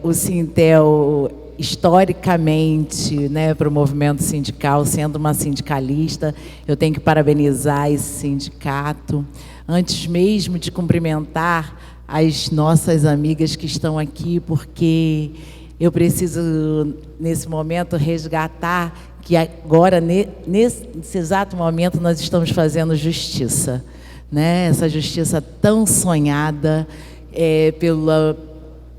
o Sintel, historicamente, né, para o movimento sindical, sendo uma sindicalista, eu tenho que parabenizar esse sindicato. Antes mesmo de cumprimentar as nossas amigas que estão aqui, porque eu preciso, nesse momento, resgatar que agora, nesse exato momento, nós estamos fazendo justiça, né? Essa justiça tão sonhada pelo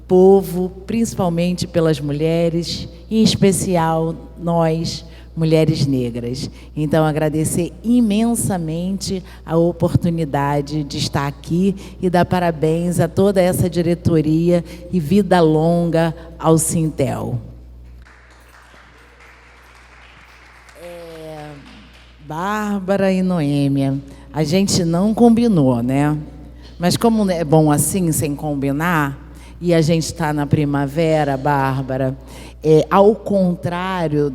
povo, principalmente pelas mulheres, em especial nós, mulheres negras. Então, agradecer imensamente a oportunidade de estar aqui e dar parabéns a toda essa diretoria e vida longa ao Sintel. Bárbara e Noêmia, a gente não combinou, né? Mas como é bom assim, sem combinar, e a gente está na primavera, Bárbara, ao contrário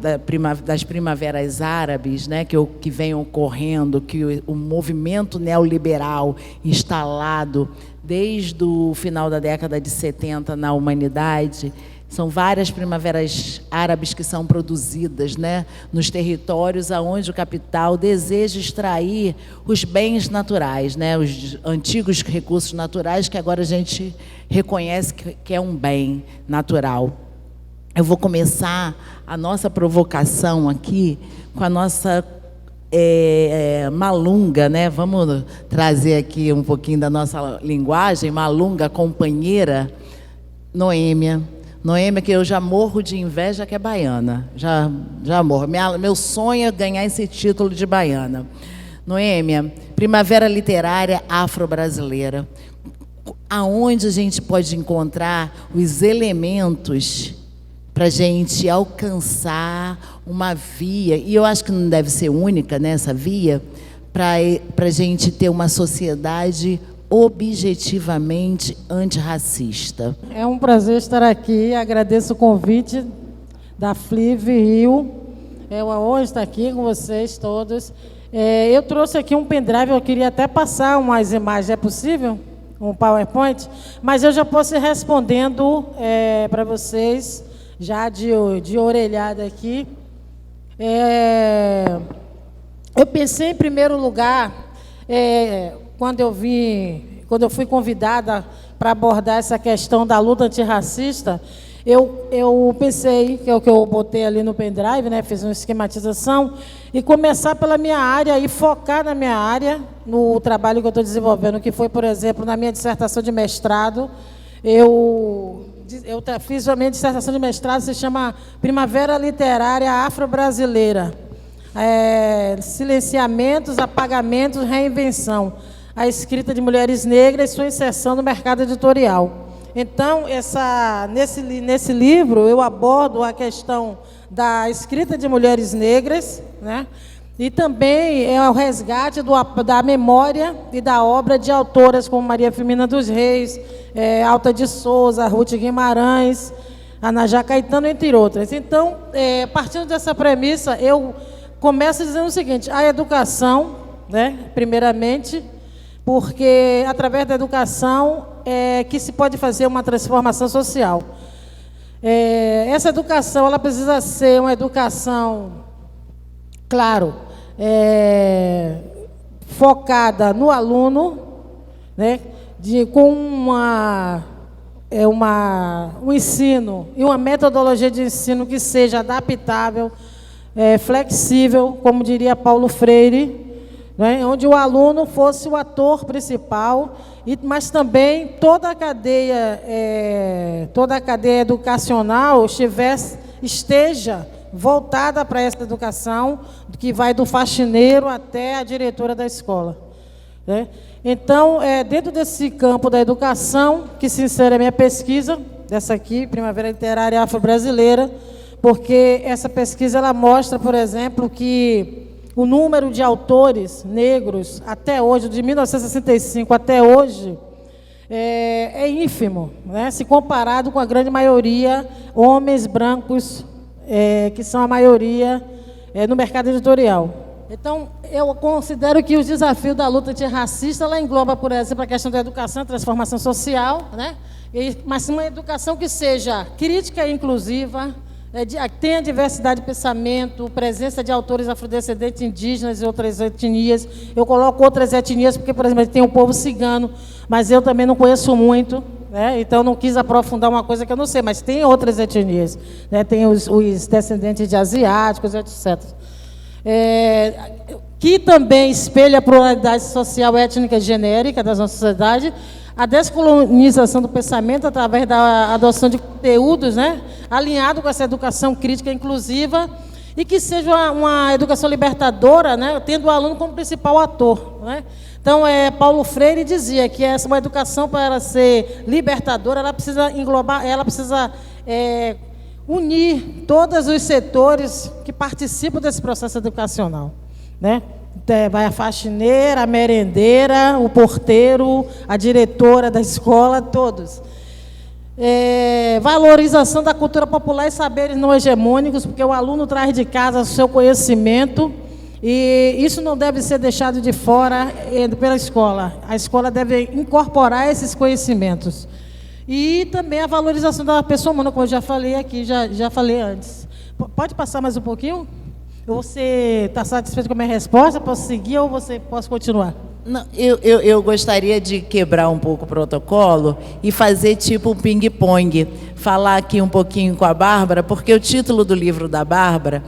das primaveras árabes, né, que vem ocorrendo, que o movimento neoliberal instalado desde o final da década de 70 na humanidade, são várias primaveras árabes que são produzidas, né, nos territórios onde o capital deseja extrair os bens naturais, né, os antigos recursos naturais que agora a gente reconhece que é um bem natural. Eu vou começar a nossa provocação aqui com a nossa Malunga, né? Vamos trazer aqui um pouquinho da nossa linguagem, Malunga, companheira, Noêmia. Noêmia, que eu já morro de inveja que é baiana, já morro. Meu sonho é ganhar esse título de baiana. Noêmia, Primavera Literária Afro-Brasileira. Aonde a gente pode encontrar os elementos para a gente alcançar uma via, e eu acho que não deve ser única nessa via, para a gente ter uma sociedade objetivamente antirracista. É um prazer estar aqui, agradeço o convite da FLIV Rio, é uma honra estar aqui com vocês todos. Eu trouxe aqui um pendrive, eu queria até passar umas imagens, é possível? Um PowerPoint? Mas eu já posso ir respondendo para vocês, já de orelhada aqui. Eu pensei, em primeiro lugar, quando eu fui convidada para abordar essa questão da luta antirracista, eu pensei, que é o que eu botei ali no pendrive, né, fiz uma esquematização, e começar pela minha área e focar na minha área, no trabalho que eu estou desenvolvendo, que foi, por exemplo, na minha dissertação de mestrado. Eu fiz a minha dissertação de mestrado, se chama Primavera Literária Afro-Brasileira. Silenciamentos, apagamentos, reinvenção. A escrita de mulheres negras e sua inserção no mercado editorial. Então, nesse livro, eu abordo a questão da escrita de mulheres negras, né? E também o resgate da memória e da obra de autoras como Maria Firmina dos Reis, Alta de Souza, Ruth Guimarães, Anajá Caetano, entre outras. Então, partindo dessa premissa, eu começo dizendo o seguinte: a educação, né, primeiramente, porque através da educação que se pode fazer uma transformação social. Essa educação, ela precisa ser uma educação, claro, focada no aluno, né, com um ensino e uma metodologia de ensino que seja adaptável, flexível, como diria Paulo Freire, né, onde o aluno fosse o ator principal, mas também toda a cadeia educacional esteja voltada para essa educação, que vai do faxineiro até a diretora da escola, né? Então, dentro desse campo da educação, que se insere a minha pesquisa, dessa aqui, Primavera Literária Afro-Brasileira, porque essa pesquisa ela mostra, por exemplo, que o número de autores negros, até hoje, de 1965 até hoje, é ínfimo, né? Se comparado com a grande maioria, homens brancos, que são a maioria no mercado editorial. Então, eu considero que os desafios da luta antirracista, ela engloba, por exemplo, a questão da educação, transformação social, né? Mas uma educação que seja crítica e inclusiva, tenha diversidade de pensamento, presença de autores afrodescendentes, indígenas e outras etnias. Eu coloco outras etnias porque, por exemplo, tem o povo cigano, mas eu também não conheço muito, né? Então não quis aprofundar uma coisa que eu não sei, mas tem outras etnias, né? Tem os descendentes de asiáticos, etc. Que também espelha a pluralidade social, étnica e genérica da nossa sociedade, a descolonização do pensamento através da adoção de conteúdos, né, alinhado com essa educação crítica inclusiva, e que seja uma educação libertadora, né, tendo o aluno como principal ator, né. Então, Paulo Freire dizia que uma educação, para ela ser libertadora, ela precisa englobar, ela precisa unir todos os setores que participam desse processo educacional, né? Vai a faxineira, a merendeira, o porteiro, a diretora da escola, todos. Valorização da cultura popular e saberes não hegemônicos, porque o aluno traz de casa o seu conhecimento, e isso não deve ser deixado de fora pela escola. A escola deve incorporar esses conhecimentos. E também a valorização da pessoa humana, como eu já falei aqui, já falei antes. Pode passar mais um pouquinho? Você está satisfeito com a minha resposta? Posso seguir ou posso continuar? Não, eu gostaria de quebrar um pouco o protocolo e fazer tipo um ping-pong. Falar aqui um pouquinho com a Bárbara, porque o título do livro da Bárbara,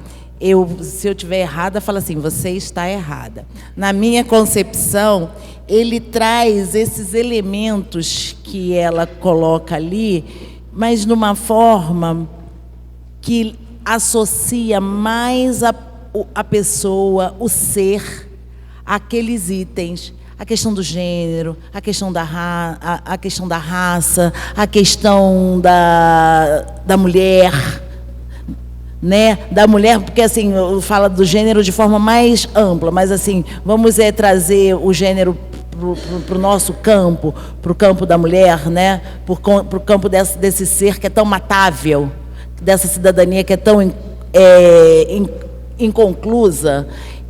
se eu estiver errada, fala assim, você está errada. Na minha concepção, ele traz esses elementos que ela coloca ali, mas numa forma que associa mais a pessoa, o ser, àqueles itens, a questão do gênero, a questão a questão da raça, a questão da mulher, né? Da mulher, porque assim, fala do gênero de forma mais ampla, mas assim, vamos trazer o gênero para o nosso campo, para o campo da mulher, né? Para o campo desse ser que é tão matável, dessa cidadania que é tão inconclusa.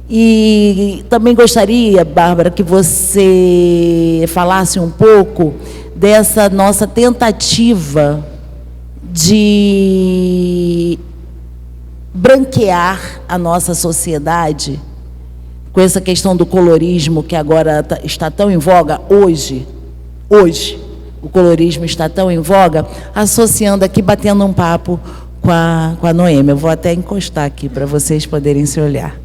E também gostaria, Bárbara, que você falasse um pouco dessa nossa tentativa de branquear a nossa sociedade com essa questão do colorismo que agora está tão em voga hoje, o colorismo está tão em voga, associando aqui, batendo um papo com a Noêmia. Eu vou até encostar aqui para vocês poderem se olhar.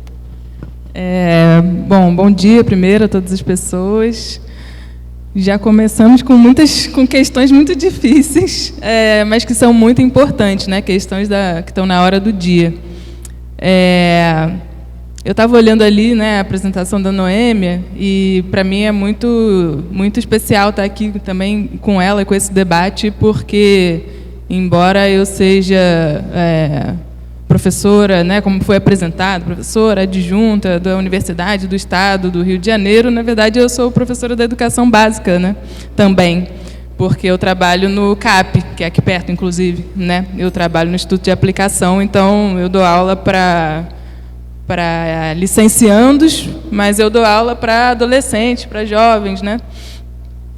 Bom dia primeiro a todas as pessoas. Já começamos com questões muito difíceis, mas que são muito importantes, né? Questões que estão na hora do dia. Eu estava olhando ali, né, a apresentação da Noêmia, e para mim é muito, muito especial estar aqui também com ela, com esse debate, porque, embora eu seja professora, né, como foi apresentado, professora adjunta da Universidade do Estado do Rio de Janeiro, na verdade eu sou professora da educação básica, né, também, porque eu trabalho no CAP, que é aqui perto, inclusive, né, eu trabalho no Instituto de Aplicação, então eu dou aula para licenciandos, mas eu dou aula para adolescentes, para jovens, né,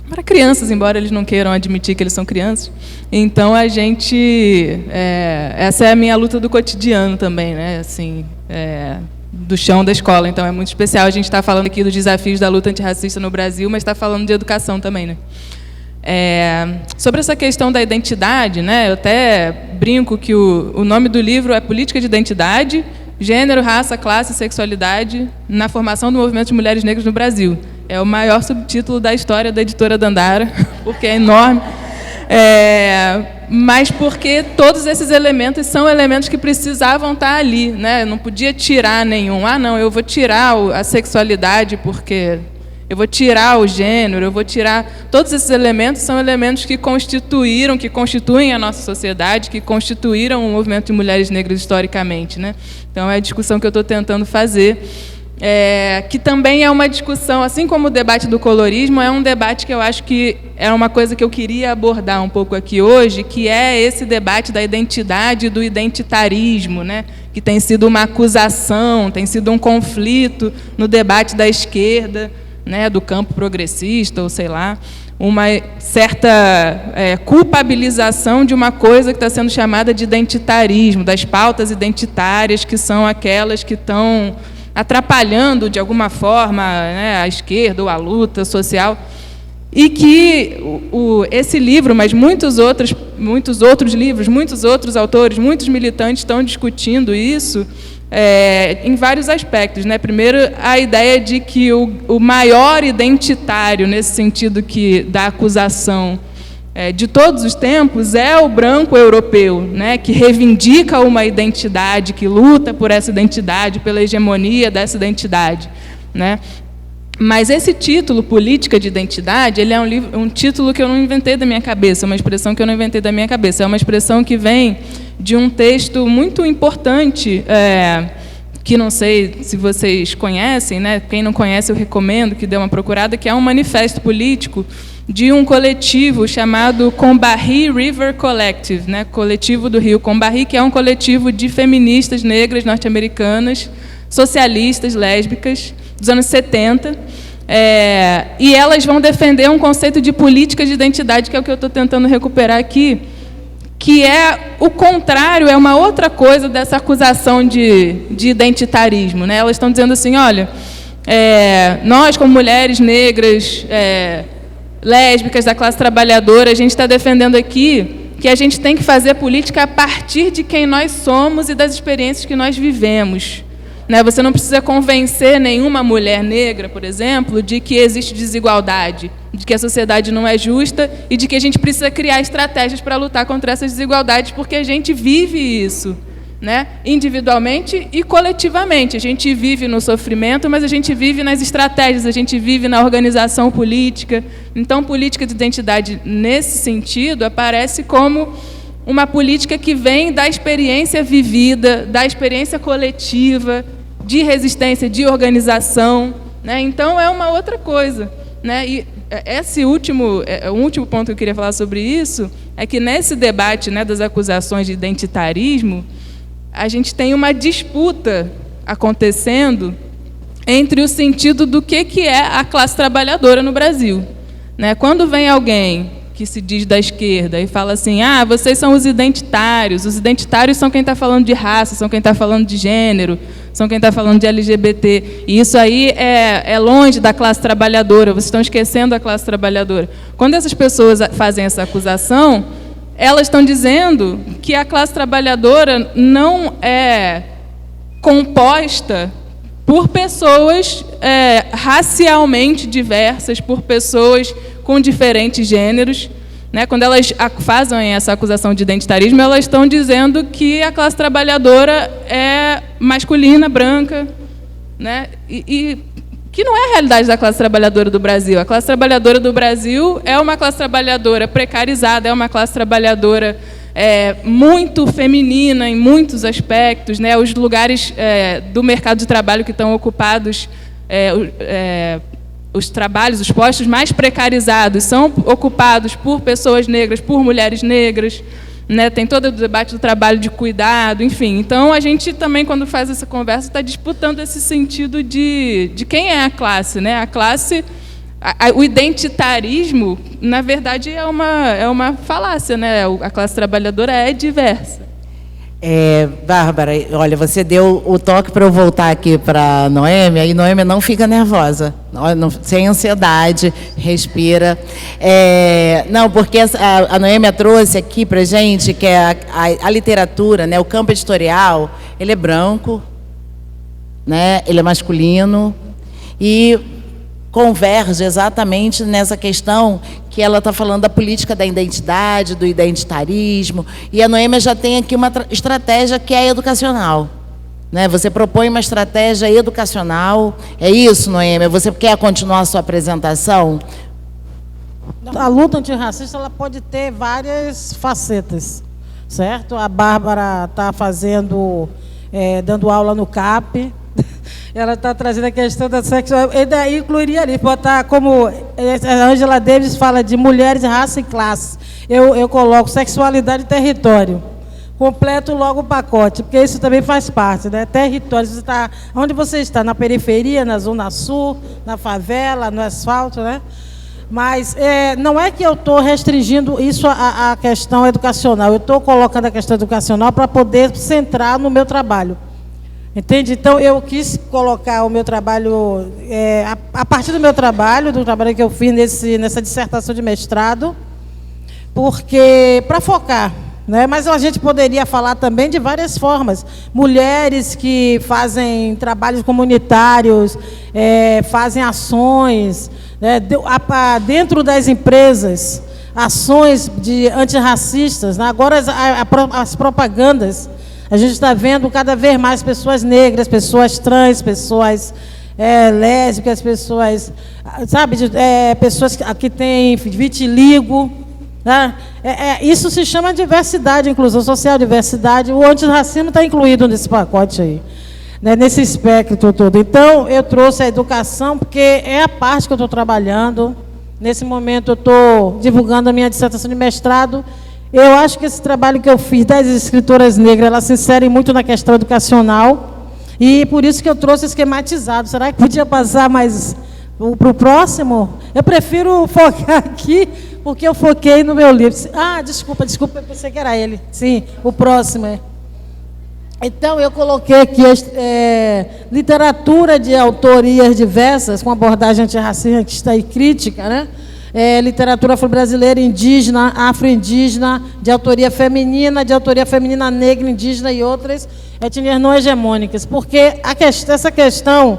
para crianças, embora eles não queiram admitir que eles são crianças. Então, essa é a minha luta do cotidiano também, né? Assim, do chão da escola. Então, é muito especial a gente estar falando aqui dos desafios da luta antirracista no Brasil, mas está falando de educação também, né? Sobre essa questão da identidade, né? Eu até brinco que o nome do livro é Política de Identidade, Gênero, Raça, Classe e Sexualidade na Formação do Movimento de Mulheres Negras no Brasil. É o maior subtítulo da história da editora Dandara, porque é enorme. Mas porque todos esses elementos são elementos que precisavam estar ali, né? Eu não podia tirar nenhum. Não, eu vou tirar a sexualidade porque eu vou tirar o gênero, eu vou tirar... Todos esses elementos são elementos que constituem a nossa sociedade, que constituíram o movimento de mulheres negras historicamente, né? Então, é a discussão que eu estou tentando fazer. que também é uma discussão, assim como o debate do colorismo, é um debate que eu acho que é uma coisa que eu queria abordar um pouco aqui hoje, que é esse debate da identidade e do identitarismo, né? Que tem sido uma acusação, tem sido um conflito no debate da esquerda, né? Do campo progressista, ou sei lá, uma certa culpabilização de uma coisa que está sendo chamada de identitarismo, das pautas identitárias, que são aquelas que estão atrapalhando, de alguma forma, né, a esquerda ou a luta social, e que esse livro, mas muitos outros livros, muitos outros autores, muitos militantes estão discutindo isso em vários aspectos, né? Primeiro, a ideia de que o maior identitário, nesse sentido da acusação de todos os tempos, é o branco europeu, né? Que reivindica uma identidade, que luta por essa identidade, pela hegemonia dessa identidade, né? Mas esse título, Política de Identidade, ele é um título que eu não inventei da minha cabeça, uma expressão que eu não inventei da minha cabeça, é uma expressão que vem de um texto muito importante, que não sei se vocês conhecem, né? Quem não conhece eu recomendo que dê uma procurada, que é um manifesto político de um coletivo chamado Combahee River Collective, né? Coletivo do Rio Combahee, que é um coletivo de feministas negras norte-americanas, socialistas, lésbicas, dos anos 70, e elas vão defender um conceito de política de identidade, que é o que eu estou tentando recuperar aqui, que é o contrário, é uma outra coisa dessa acusação de identitarismo, né? Elas estão dizendo assim, olha, nós, como mulheres negras, lésbicas, da classe trabalhadora, a gente está defendendo aqui que a gente tem que fazer política a partir de quem nós somos e das experiências que nós vivemos. Você não precisa convencer nenhuma mulher negra, por exemplo, de que existe desigualdade, de que a sociedade não é justa e de que a gente precisa criar estratégias para lutar contra essas desigualdades, porque a gente vive isso, né? Individualmente e coletivamente. A gente vive no sofrimento, mas a gente vive nas estratégias, a gente vive na organização política. Então, política de identidade, nesse sentido, aparece como uma política que vem da experiência vivida, da experiência coletiva, de resistência, de organização, né? Então, é uma outra coisa, né? E o último ponto que eu queria falar sobre isso é que, nesse debate, né, das acusações de identitarismo, a gente tem uma disputa acontecendo entre o sentido do que é a classe trabalhadora no Brasil, né? Quando vem alguém que se diz da esquerda e fala assim, vocês são os identitários são quem está falando de raça, são quem está falando de gênero, são quem está falando de LGBT, e isso aí é longe da classe trabalhadora, vocês estão esquecendo a classe trabalhadora. Quando essas pessoas fazem essa acusação, elas estão dizendo que a classe trabalhadora não é composta por pessoas racialmente diversas, por pessoas com diferentes gêneros, né? Quando elas fazem essa acusação de identitarismo, elas estão dizendo que a classe trabalhadora é masculina, branca, né? E que não é a realidade da classe trabalhadora do Brasil. A classe trabalhadora do Brasil é uma classe trabalhadora precarizada, é uma classe trabalhadora muito feminina em muitos aspectos, né? Os lugares do mercado de trabalho que estão ocupados, os trabalhos, os postos mais precarizados são ocupados por pessoas negras, por mulheres negras, né? Tem todo o debate do trabalho de cuidado, enfim. Então, a gente também, quando faz essa conversa, está disputando esse sentido de quem é a classe, né? A classe, o identitarismo, na verdade, é uma falácia, né? A classe trabalhadora é diversa. Bárbara, olha, você deu o toque para eu voltar aqui para a Noêmia, e Noêmia não fica nervosa, sem ansiedade, respira. Não, porque a Noêmia trouxe aqui para a gente que a literatura, né, o campo editorial, ele é branco, né, ele é masculino, e converge exatamente nessa questão que ela está falando da política da identidade, do identitarismo, e a Noêmia já tem aqui uma estratégia que é educacional, né? Você propõe uma estratégia educacional, é isso, Noêmia? Você quer continuar a sua apresentação? A luta antirracista, ela pode ter várias facetas, certo? A Bárbara está dando aula no CAP, Ela está trazendo a questão da sexualidade. E daí incluiria ali, botar como a Angela Davis fala de mulheres, raça e classe. Eu coloco sexualidade e território. Completo logo o pacote, porque isso também faz parte, né? Território. Você está, onde você está? Na periferia, na Zona Sul, na favela, no asfalto, né? Mas não é que eu estou restringindo isso à questão educacional. Eu estou colocando a questão educacional para poder centrar no meu trabalho. Entende? Então, eu quis colocar o meu trabalho, a partir do meu trabalho, do trabalho que eu fiz nessa dissertação de mestrado, porque, para focar, né? Mas a gente poderia falar também de várias formas. Mulheres que fazem trabalhos comunitários, fazem ações, né? Dentro das empresas, ações antirracistas, né? Agora as propagandas. A gente está vendo cada vez mais pessoas negras, pessoas trans, pessoas lésbicas, pessoas, sabe, pessoas que têm vitiligo. Né? Isso se chama diversidade, inclusão social, diversidade. O antirracismo está incluído nesse pacote aí, né? Nesse espectro todo. Então, eu trouxe a educação, porque é a parte que eu estou trabalhando. Nesse momento, eu estou divulgando a minha dissertação de mestrado. Eu acho que esse trabalho que eu fiz das escritoras negras, elas se inserem muito na questão educacional, e por isso que eu trouxe esquematizado. Será que podia passar mais para o próximo? Eu prefiro focar aqui, porque eu foquei no meu livro. Ah, desculpa, eu pensei que era ele. Sim, o próximo. Então, eu coloquei aqui literatura de autorias diversas, com abordagem antirracista e crítica, né? Literatura afro-brasileira, indígena, afro-indígena, de autoria feminina negra, indígena e outras etnias não hegemônicas. Porque essa questão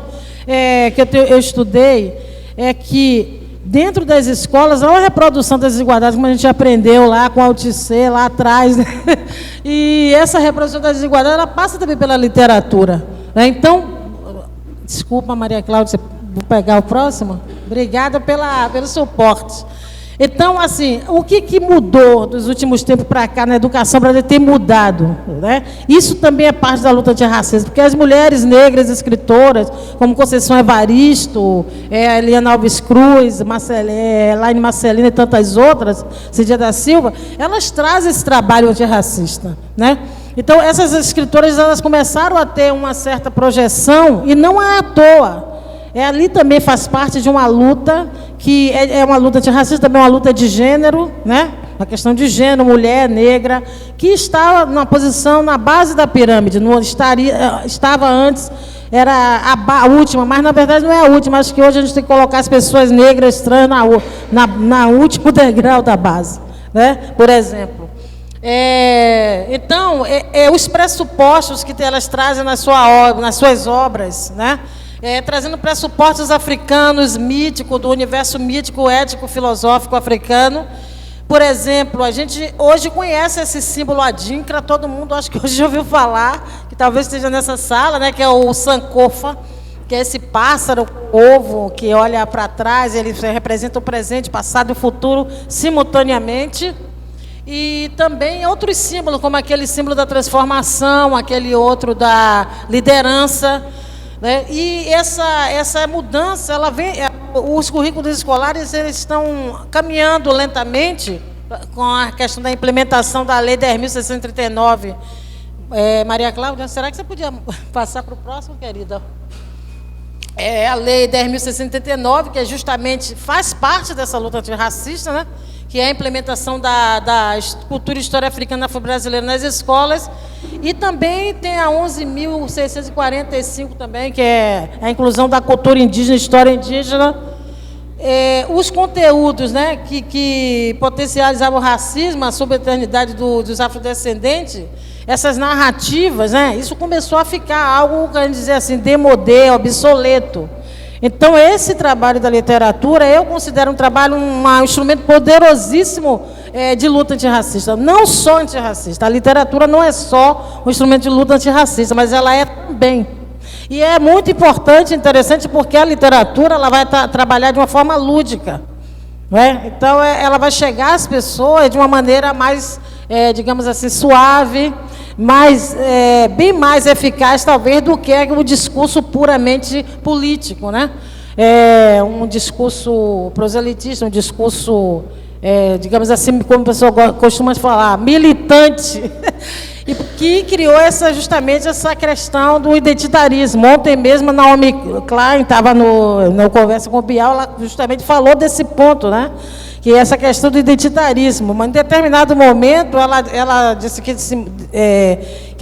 que eu estudei é que, dentro das escolas, há uma reprodução das desigualdades, como a gente aprendeu lá com a Alticê, lá atrás, né? E essa reprodução das desigualdades, ela passa também pela literatura, né? Então, desculpa, Maria Cláudia, vou pegar o próximo? Obrigada pelo suporte. Então, assim, o que mudou dos últimos tempos para cá na educação brasileira tem mudado, né? Isso também é parte da luta antirracista, porque as mulheres negras escritoras, como Conceição Evaristo, Eliana Alves Cruz, Laine Marcelina e tantas outras, Cidia da Silva, elas trazem esse trabalho antirracista, né? Então, essas escritoras, elas começaram a ter uma certa projeção, e não é à toa. Ali também faz parte de uma luta, que é uma luta antirracista, também uma luta de gênero, né? A questão de gênero, mulher, negra, que está numa posição na base da pirâmide, estava antes, era a última, mas na verdade não é a última. Acho que hoje a gente tem que colocar as pessoas negras, trans, na último degrau da base, né? Por exemplo. Então, os pressupostos que elas trazem nas suas obras, né? Trazendo pressupostos africanos, míticos, do universo mítico, ético, filosófico africano. Por exemplo, a gente hoje conhece esse símbolo adinkra, todo mundo acho que hoje já ouviu falar, que talvez esteja nessa sala, né, que é o Sankofa, que é esse pássaro, ovo, que olha para trás, ele representa o presente, passado e o futuro simultaneamente. E também outros símbolos, como aquele símbolo da transformação, aquele outro da liderança, né? E essa mudança, ela vem, os currículos escolares, eles estão caminhando lentamente com a questão da implementação da Lei 10.639. Maria Cláudia, será que você podia passar para o próximo, querida? A Lei 10.639, que justamente faz parte dessa luta antirracista, né? Que é a implementação da cultura e história africana afro-brasileira nas escolas. E também tem a 11.645 também, que é a inclusão da cultura indígena, história indígena. Os conteúdos, né, que potencializavam o racismo, a subalternidade dos afrodescendentes, essas narrativas, né, isso começou a ficar algo, quer dizer assim, demodé, obsoleto. Então, esse trabalho da literatura, eu considero um trabalho, um instrumento poderosíssimo de luta antirracista. Não só antirracista. A literatura não é só um instrumento de luta antirracista, mas ela é também. E é muito importante e interessante, porque a literatura ela vai trabalhar de uma forma lúdica, né? Então, ela vai chegar às pessoas de uma maneira mais, digamos assim, suave. bem mais eficaz, talvez, do que o discurso puramente político, né? Um discurso proselitista, um discurso, digamos assim, como o pessoal costuma falar, militante, e que criou justamente essa questão do identitarismo. Ontem mesmo, a Naomi Klein estava no Conversa com o Bial, ela justamente falou desse ponto, né? Que é essa questão do identitarismo. Mas, em determinado momento, ela disse que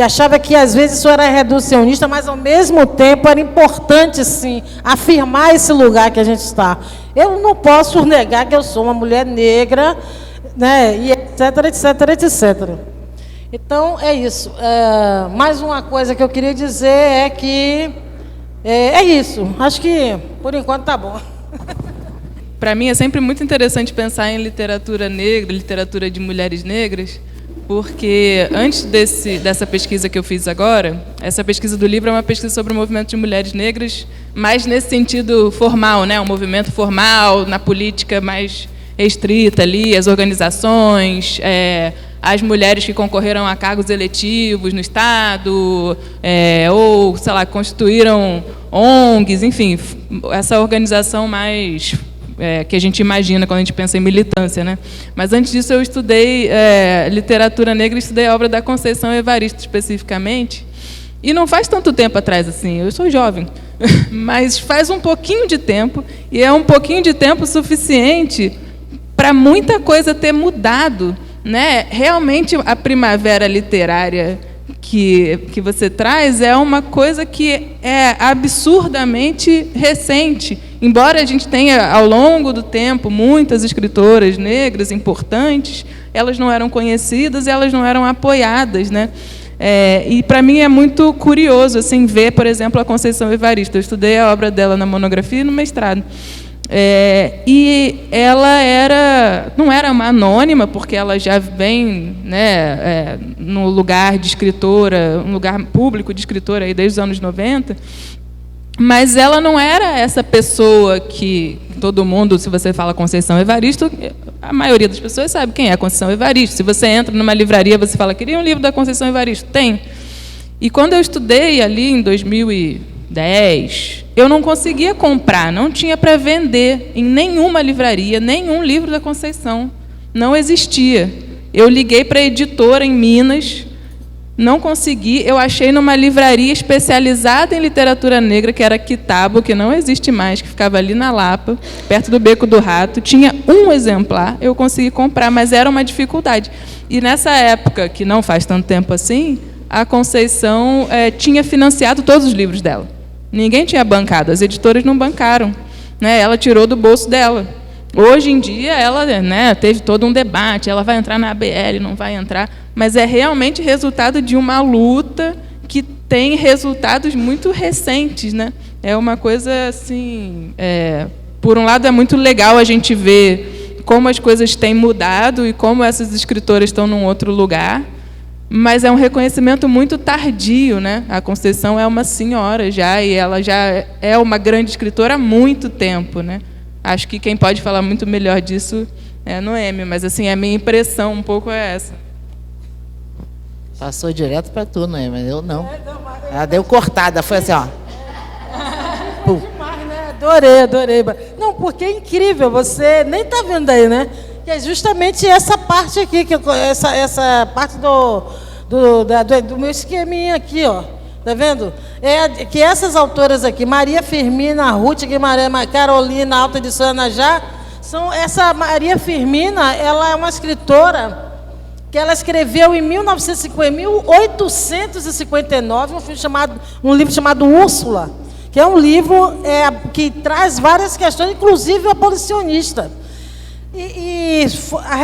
achava que, às vezes, isso era reducionista, mas, ao mesmo tempo, era importante, sim, afirmar esse lugar que a gente está. Eu não posso negar que eu sou uma mulher negra, né, e etc, etc, etc. Então, é isso. Mais uma coisa que eu queria dizer é que é isso. Acho que, por enquanto, está bom. Para mim é sempre muito interessante pensar em literatura negra, literatura de mulheres negras, porque antes dessa pesquisa que eu fiz agora, essa pesquisa do livro é uma pesquisa sobre o movimento de mulheres negras, mais nesse sentido formal, né? Um movimento formal, na política mais restrita ali, as organizações, as mulheres que concorreram a cargos eletivos no Estado, ou, sei lá, constituíram ONGs, enfim, essa organização mais... que a gente imagina quando a gente pensa em militância, né? Mas antes disso eu estudei literatura negra, estudei a obra da Conceição Evaristo especificamente, e não faz tanto tempo atrás assim, eu sou jovem, mas faz um pouquinho de tempo, e é um pouquinho de tempo suficiente para muita coisa ter mudado, né? Realmente a primavera literária que você traz é uma coisa que é absurdamente recente. Embora a gente tenha, ao longo do tempo, muitas escritoras negras importantes, elas não eram conhecidas e elas não eram apoiadas, né? E, para mim, é muito curioso assim, ver, por exemplo, a Conceição Evaristo. Eu estudei a obra dela na monografia e no mestrado. E ela não era uma anônima, porque ela já vem, né, no lugar de escritora, um lugar público de escritora aí desde os anos 90, mas ela não era essa pessoa que todo mundo, se você fala Conceição Evaristo, a maioria das pessoas sabe quem é a Conceição Evaristo. Se você entra numa livraria, você fala, queria um livro da Conceição Evaristo? Tem. E quando eu estudei ali em 2010, eu não conseguia comprar, não tinha para vender em nenhuma livraria, nenhum livro da Conceição. Não existia. Eu liguei para a editora em Minas, não consegui. Eu achei numa livraria especializada em literatura negra, que era Quitabo, que não existe mais, que ficava ali na Lapa, perto do Beco do Rato. Tinha um exemplar, eu consegui comprar, mas era uma dificuldade. E nessa época, que não faz tanto tempo assim, a Conceição tinha financiado todos os livros dela. Ninguém tinha bancado, as editoras não bancaram, né? Ela tirou do bolso dela. Hoje em dia, ela, né, teve todo um debate, ela vai entrar na ABL, não vai entrar, mas é realmente resultado de uma luta que tem resultados muito recentes, né? É uma coisa assim... por um lado, é muito legal a gente ver como as coisas têm mudado e como essas escritoras estão num outro lugar, mas é um reconhecimento muito tardio, né? A Conceição é uma senhora já, e ela já é uma grande escritora há muito tempo, né? Acho que quem pode falar muito melhor disso é a Noêmia, mas assim, a minha impressão um pouco é essa. Passou direto para tu, Noêmia, eu não. Ela deu cortada, foi assim, ó. Demais, né? Adorei. Não, porque é incrível, você nem está vendo aí, né? Que é justamente essa parte aqui, essa parte do meu esqueminha aqui, ó. Tá vendo? Que essas autoras aqui, Maria Firmina, Ruth Guimarães, Carolina, Alta de Soanajá, essa Maria Firmina, ela é uma escritora que ela escreveu em 1859 um livro chamado Úrsula, que é um livro que traz várias questões, inclusive abolicionista. Isso é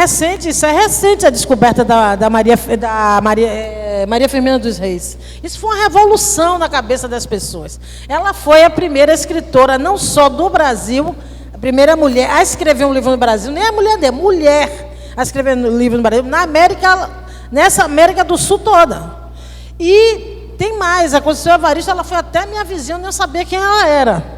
recente a descoberta da Maria Firmina dos Reis. Isso foi uma revolução na cabeça das pessoas. Ela foi a primeira escritora, não só do Brasil, a primeira mulher a escrever um livro no Brasil, nem a mulher a escrever um livro no Brasil, nessa América do Sul toda. E tem mais, a Conceição Evaristo, ela foi até minha vizinha, eu nem sabia quem ela era.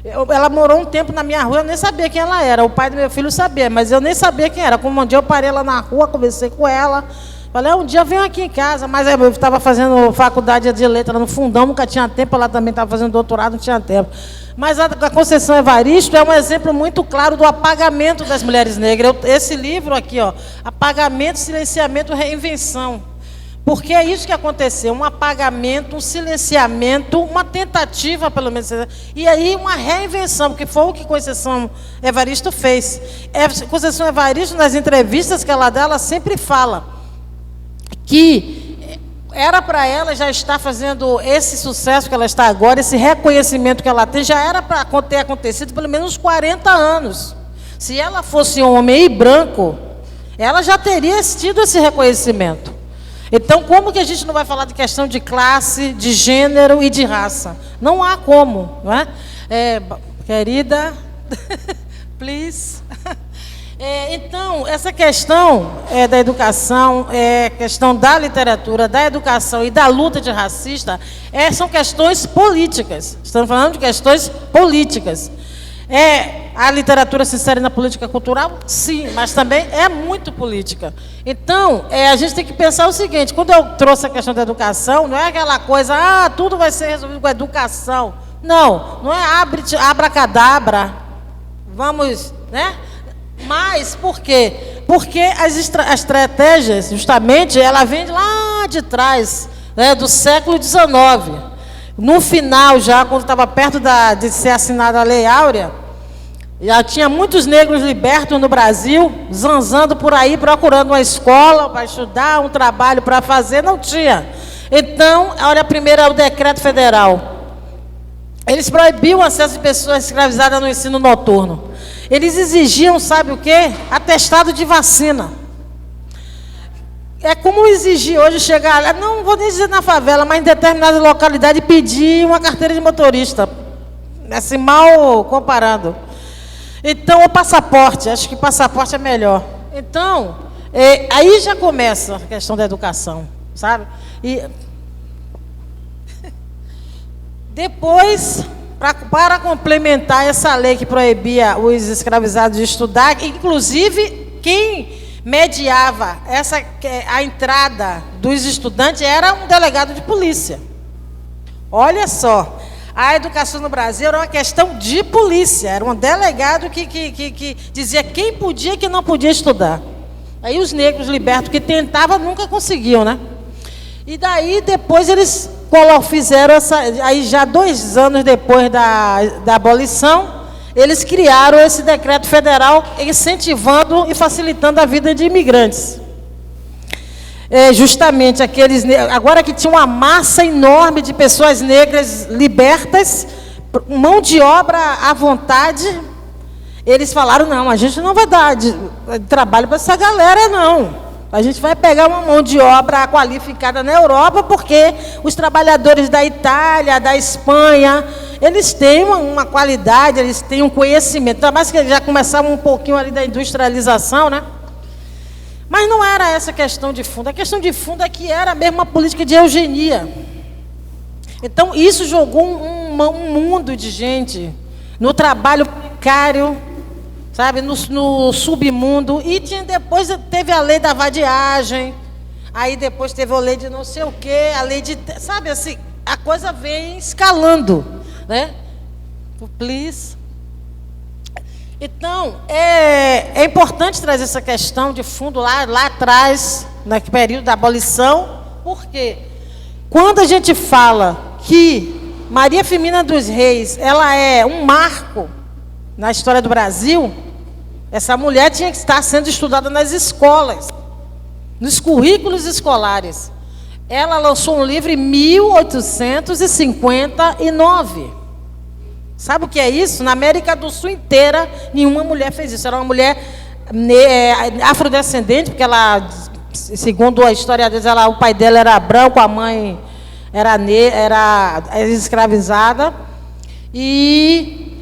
Ela morou um tempo na minha rua, eu nem sabia quem ela era. O pai do meu filho sabia, mas eu nem sabia quem era. Como um dia eu parei lá na rua, conversei com ela, Falei, um dia eu venho aqui em casa, mas eu estava fazendo faculdade de letras lá no Fundão, nunca tinha tempo, ela também estava fazendo doutorado, não tinha tempo. Mas a Conceição Evaristo é um exemplo muito claro do apagamento das mulheres negras. Esse livro aqui, ó, Apagamento, Silenciamento, Reinvenção. Porque é isso que aconteceu, um apagamento, um silenciamento, uma tentativa, pelo menos, e aí uma reinvenção, porque foi o que Conceição Evaristo fez. Conceição Evaristo, nas entrevistas que ela dá, ela sempre fala que era para ela já estar fazendo esse sucesso que ela está agora, esse reconhecimento que ela tem, já era para ter acontecido pelo menos 40 anos. Se ela fosse homem e branco, ela já teria tido esse reconhecimento. Então, como que a gente não vai falar de questão de classe, de gênero e de raça? Não há como, não é? Querida, please. Então, essa questão da educação, questão da literatura, da educação e da luta antirracista, são questões políticas. Estamos falando de questões políticas. A literatura se insere na política cultural? Sim, mas também é muito política. Então, a gente tem que pensar o seguinte, quando eu trouxe a questão da educação, não é aquela coisa, tudo vai ser resolvido com a educação. Não é abracadabra, vamos, né? Mas, por quê? Porque as estratégias, justamente, ela vem lá de trás, né, do século XIX. No final, já, quando estava perto de ser assinada a Lei Áurea, já tinha muitos negros libertos no Brasil, zanzando por aí, procurando uma escola para estudar, um trabalho para fazer, não tinha. Então, olha, primeiro é o decreto federal. Eles proibiam o acesso de pessoas escravizadas no ensino noturno. Eles exigiam, sabe o quê? Atestado de vacina. É como exigir hoje chegar lá, não vou nem dizer na favela, mas em determinada localidade pedir uma carteira de motorista. Assim, mal comparando. Então, o passaporte, acho que passaporte é melhor. Então, aí já começa a questão da educação, sabe? E depois, para complementar essa lei que proibia os escravizados de estudar, inclusive quem mediava a entrada dos estudantes era um delegado de polícia. Olha só, a educação no Brasil era uma questão de polícia, era um delegado que dizia quem podia e quem não podia estudar. Aí os negros libertos que tentavam nunca conseguiam, né? E daí depois eles fizeram aí já 2 anos depois da abolição, eles criaram esse decreto federal incentivando e facilitando a vida de imigrantes. Justamente aqueles, agora que tinha uma massa enorme de pessoas negras libertas, mão de obra à vontade, eles falaram, não, a gente não vai dar trabalho para essa galera, não. A gente vai pegar uma mão de obra qualificada na Europa, porque os trabalhadores da Itália, da Espanha, eles têm uma qualidade, eles têm um conhecimento. Mas que já começavam um pouquinho ali da industrialização, né? Mas não era essa a questão de fundo. A questão de fundo é que era mesmo uma política de eugenia. Então, isso jogou um mundo de gente no trabalho precário, sabe, no submundo, e depois teve a lei da vadiagem, aí depois teve a lei de não sei o quê, a lei de, sabe assim, a coisa vem escalando, né? Please. Então, é importante trazer essa questão de fundo lá atrás, no período da abolição, porque quando a gente fala que Maria Firmina dos Reis, ela é um marco na história do Brasil, essa mulher tinha que estar sendo estudada nas escolas, nos currículos escolares. Ela lançou um livro em 1859. Sabe o que é isso? Na América do Sul inteira, nenhuma mulher fez isso. Era uma mulher afrodescendente, porque ela, segundo a história deles, o pai dela era branco, a mãe era escravizada, e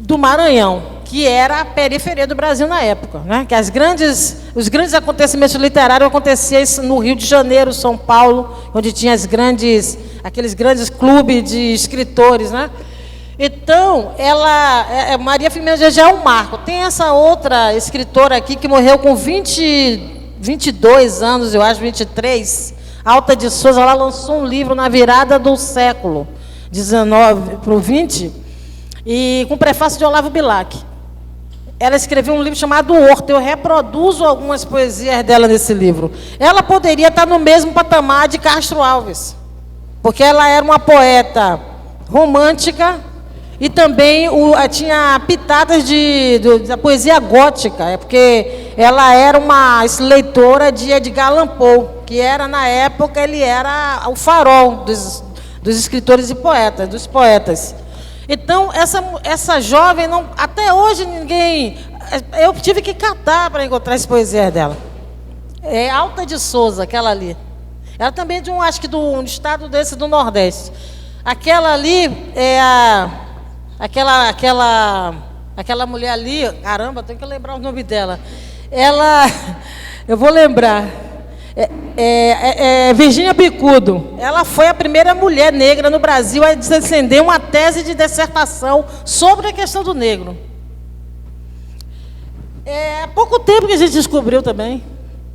do Maranhão, que era a periferia do Brasil na época, né? Que os grandes acontecimentos literários aconteciam no Rio de Janeiro, São Paulo, onde tinha aqueles grandes clubes de escritores, né? Então, Maria Firmina já é um marco. Tem essa outra escritora aqui que morreu com 22 22 anos, eu acho, 23, Alta de Souza, ela lançou um livro na virada do século 19 para o 20, e com prefácio de Olavo Bilac. Ela escreveu um livro chamado Horto. Eu reproduzo algumas poesias dela nesse livro. Ela poderia estar no mesmo patamar de Castro Alves, porque ela era uma poeta romântica e também tinha pitadas da poesia gótica, porque ela era uma leitora de Edgar Allan Poe, que era, na época, ele era o farol dos escritores e poetas, dos poetas. Então, essa jovem, até hoje ninguém... Eu tive que catar para encontrar as poesias dela. É Alta de Souza, aquela ali. Ela também é de acho que um estado desse do Nordeste. Aquela ali é aquela mulher ali, caramba, tenho que lembrar o nome dela. Eu vou lembrar. Virgínia Bicudo. Ela foi a primeira mulher negra no Brasil a defender uma tese de dissertação sobre a questão do negro. Há pouco tempo que a gente descobriu também,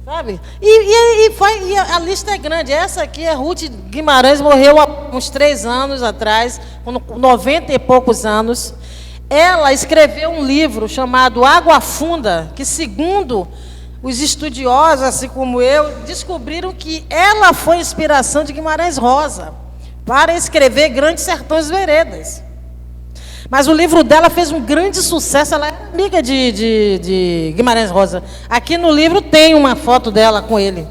sabe? E a lista é grande. Essa aqui é Ruth Guimarães, morreu há uns 3 anos atrás, com 90 e poucos anos. Ela escreveu um livro chamado Água Funda, que, segundo os estudiosos, assim como eu, descobriram que ela foi inspiração de Guimarães Rosa para escrever Grandes Sertões Veredas. Mas o livro dela fez um grande sucesso. Ela é amiga de Guimarães Rosa. Aqui no livro tem uma foto dela com ele.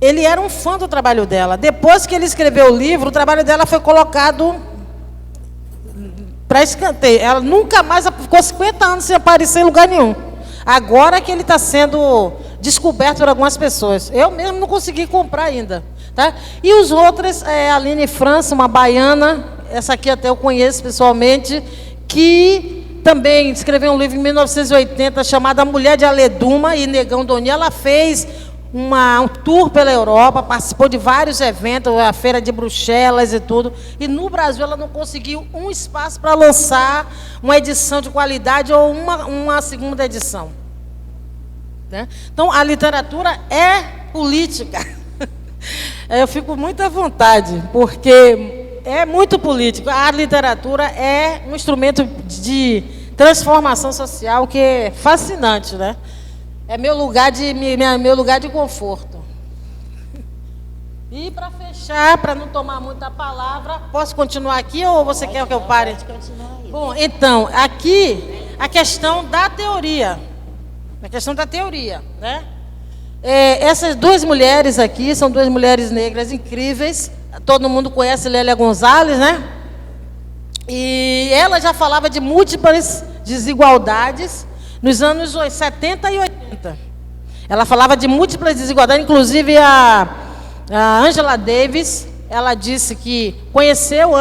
Ele era um fã do trabalho dela. Depois que ele escreveu o livro, o trabalho dela foi colocado para escanteio. Ela nunca mais ficou 50 anos sem aparecer em lugar nenhum. Agora que ele está sendo descoberto por algumas pessoas. Eu mesmo não consegui comprar ainda. Tá? E os outros, a Aline França, uma baiana, essa aqui até eu conheço pessoalmente, que também escreveu um livro em 1980 chamado A Mulher de Aleduma e Negão Doni. Ela fez um tour pela Europa, participou de vários eventos, a Feira de Bruxelas e tudo, e no Brasil ela não conseguiu um espaço para lançar uma edição de qualidade ou uma segunda edição. Né? Então, a literatura é política. Eu fico muito à vontade, porque é muito político. A literatura é um instrumento de transformação social que é fascinante, né? É meu lugar de conforto. E para fechar, para não tomar muita palavra, posso continuar aqui ou você quer que eu pare? Pode continuar aí. Bom, então, aqui a questão da teoria. A questão da teoria, né? Essas duas mulheres aqui são duas mulheres negras incríveis. Todo mundo conhece Lélia Gonzalez, né? E ela já falava de múltiplas desigualdades nos anos 70 e 80. Ela falava de múltiplas desigualdades, inclusive a Angela Davis, ela disse que conheceu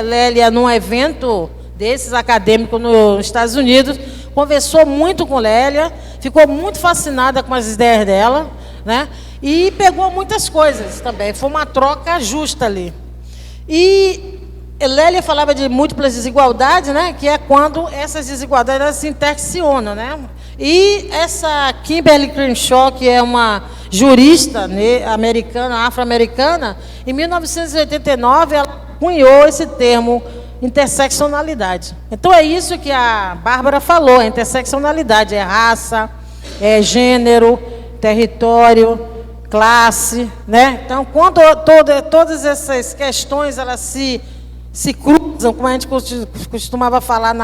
Lélia num evento desses acadêmicos nos Estados Unidos, conversou muito com Lélia, ficou muito fascinada com as ideias dela, né? E pegou muitas coisas também. Foi uma troca justa ali. E Lélia falava de múltiplas desigualdades, né? Que é quando essas desigualdades se interseccionam, né? E essa Kimberly Crenshaw, que é uma jurista americana, afro-americana, em 1989 ela cunhou esse termo interseccionalidade. Então é isso que a Bárbara falou, a interseccionalidade é raça, é gênero, território, classe, né? Então, quando todas essas questões elas se cruzam, como a gente costumava falar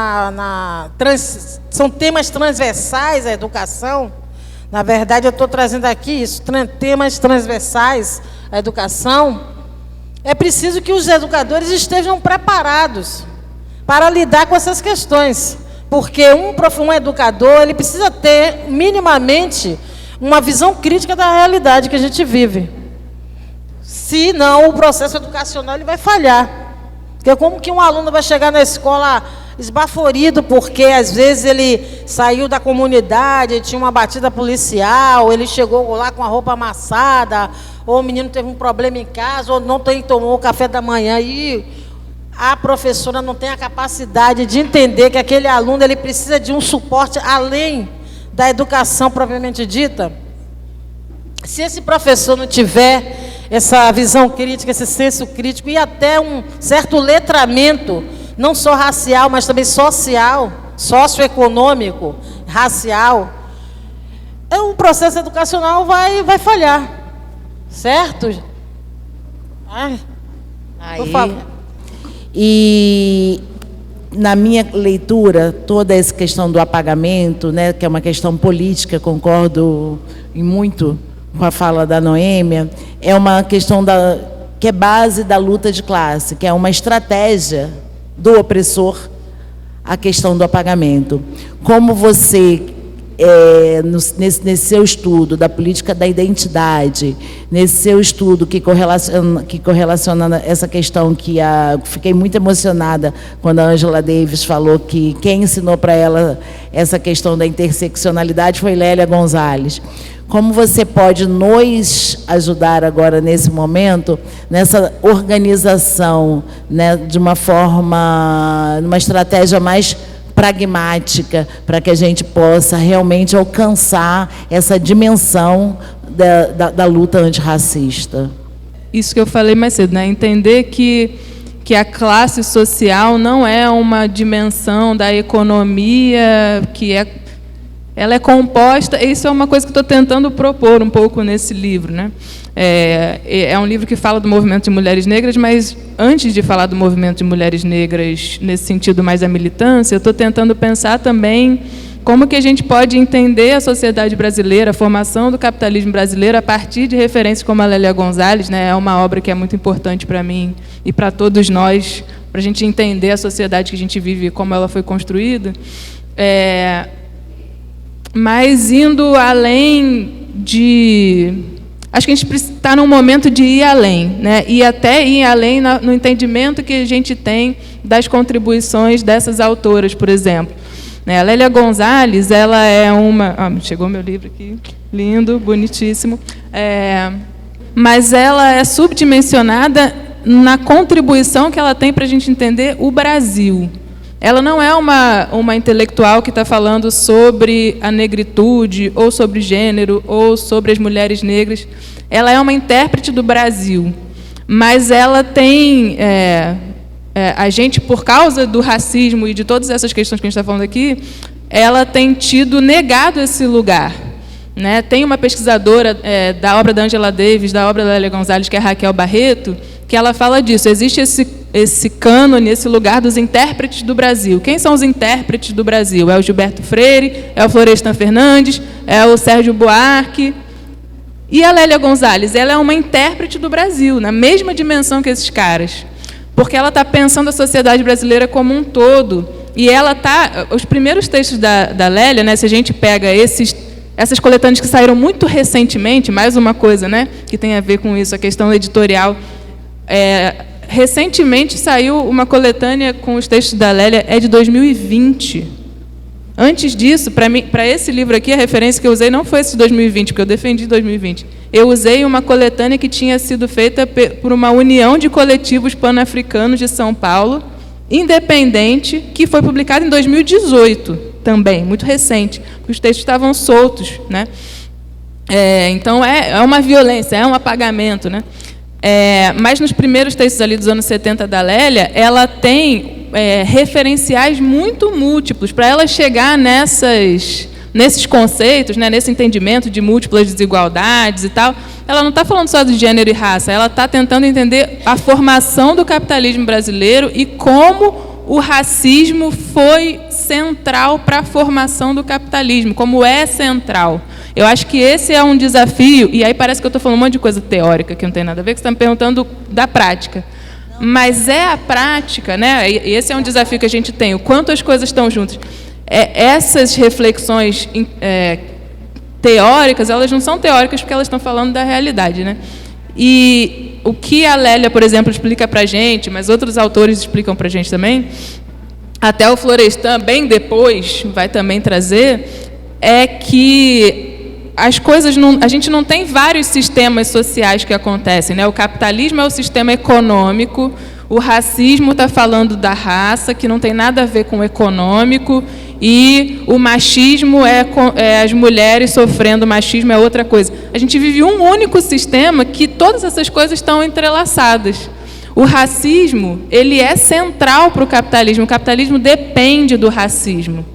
são temas transversais à educação. Na verdade, eu estou trazendo aqui isso, temas transversais à educação. É preciso que os educadores estejam preparados para lidar com essas questões, porque um educador ele precisa ter minimamente uma visão crítica da realidade que a gente vive. Senão, o processo educacional ele vai falhar. Porque como que um aluno vai chegar na escola esbaforido porque, às vezes, ele saiu da comunidade, tinha uma batida policial, ele chegou lá com a roupa amassada, ou o menino teve um problema em casa, ou não tomou o café da manhã, e a professora não tem a capacidade de entender que aquele aluno ele precisa de um suporte além da educação propriamente dita. Se esse professor não tiver essa visão crítica, esse senso crítico e até um certo letramento, não só racial, mas também social, socioeconômico, racial, o processo educacional vai falhar, certo? Ai, por favor. E na minha leitura, toda essa questão do apagamento, né, que é uma questão política, concordo em muito com a fala da Noêmia, é uma questão que é base da luta de classe, que é uma estratégia do opressor, a questão do apagamento. Como você, nesse seu estudo da política da identidade, nesse seu estudo que correlaciona essa questão fiquei muito emocionada quando a Angela Davis falou que quem ensinou para ela essa questão da interseccionalidade foi Lélia Gonzalez. Como você pode nos ajudar agora, nesse momento, nessa organização, né, de uma forma, numa estratégia mais pragmática, para que a gente possa realmente alcançar essa dimensão da luta antirracista? Isso que eu falei mais cedo, né? Entender que a classe social não é uma dimensão da economia, ela é composta, isso é uma coisa que estou tentando propor um pouco nesse livro, né? É um livro que fala do movimento de mulheres negras, mas antes de falar do movimento de mulheres negras, nesse sentido mais da militância, eu estou tentando pensar também como que a gente pode entender a sociedade brasileira, a formação do capitalismo brasileiro, a partir de referências como a Lélia Gonzalez, né? É uma obra que é muito importante para mim e para todos nós, para a gente entender a sociedade que a gente vive e como ela foi construída. Mas indo além de... Acho que a gente está num momento de ir além, né? E até ir além no entendimento que a gente tem das contribuições dessas autoras, por exemplo. A Lélia Gonzalez, ela é uma... chegou meu livro aqui, lindo, bonitíssimo. Mas ela é subdimensionada na contribuição que ela tem para a gente entender o Brasil. Ela não é uma intelectual que está falando sobre a negritude, ou sobre gênero, ou sobre as mulheres negras. Ela é uma intérprete do Brasil. Mas ela tem... a gente, por causa do racismo e de todas essas questões que a gente está falando aqui, ela tem tido negado esse lugar. Né? Tem uma pesquisadora da obra da Angela Davis, da obra da Lélia Gonzalez, que é a Raquel Barreto, que ela fala disso. Existe esse cânone, esse lugar dos intérpretes do Brasil. Quem são os intérpretes do Brasil? É o Gilberto Freire, é o Florestan Fernandes, é o Sérgio Buarque. E a Lélia Gonzalez, ela é uma intérprete do Brasil, na mesma dimensão que esses caras. Porque ela está pensando a sociedade brasileira como um todo. E ela está... Os primeiros textos da Lélia, né, se a gente pega essas coletâneas que saíram muito recentemente, mais uma coisa, né, que tem a ver com isso, a questão editorial. Recentemente saiu uma coletânea com os textos da Lélia, é de 2020. Antes disso, para esse livro aqui, a referência que eu usei não foi esse de 2020, porque eu defendi 2020. Eu usei uma coletânea que tinha sido feita por uma união de coletivos pan-africanos de São Paulo, independente, que foi publicada em 2018 também, muito recente, porque os textos estavam soltos, né? Então, é uma violência, é um apagamento, né? Mas nos primeiros textos ali dos anos 70 da Lélia, ela tem referenciais muito múltiplos para ela chegar nesses conceitos, né, nesse entendimento de múltiplas desigualdades e tal. Ela não está falando só de gênero e raça, ela está tentando entender a formação do capitalismo brasileiro e como o racismo foi central para a formação do capitalismo, como é central. Eu acho que esse é um desafio, e aí parece que eu estou falando um monte de coisa teórica, que não tem nada a ver, que você está me perguntando da prática. Mas é a prática, né? E esse é um desafio que a gente tem, o quanto as coisas estão juntas. Essas reflexões teóricas, elas não são teóricas porque elas estão falando da realidade, né? E o que a Lélia, por exemplo, explica para a gente, mas outros autores explicam para a gente também, até o Florestan, bem depois, vai também trazer, é que as coisas a gente não tem vários sistemas sociais que acontecem, né? O capitalismo é o sistema econômico, O racismo está falando da raça, que não tem nada a ver com o econômico, e o machismo é as mulheres sofrendo machismo, é outra coisa. A gente vive um único sistema que todas essas coisas estão entrelaçadas. O racismo, ele é central para o capitalismo depende do racismo.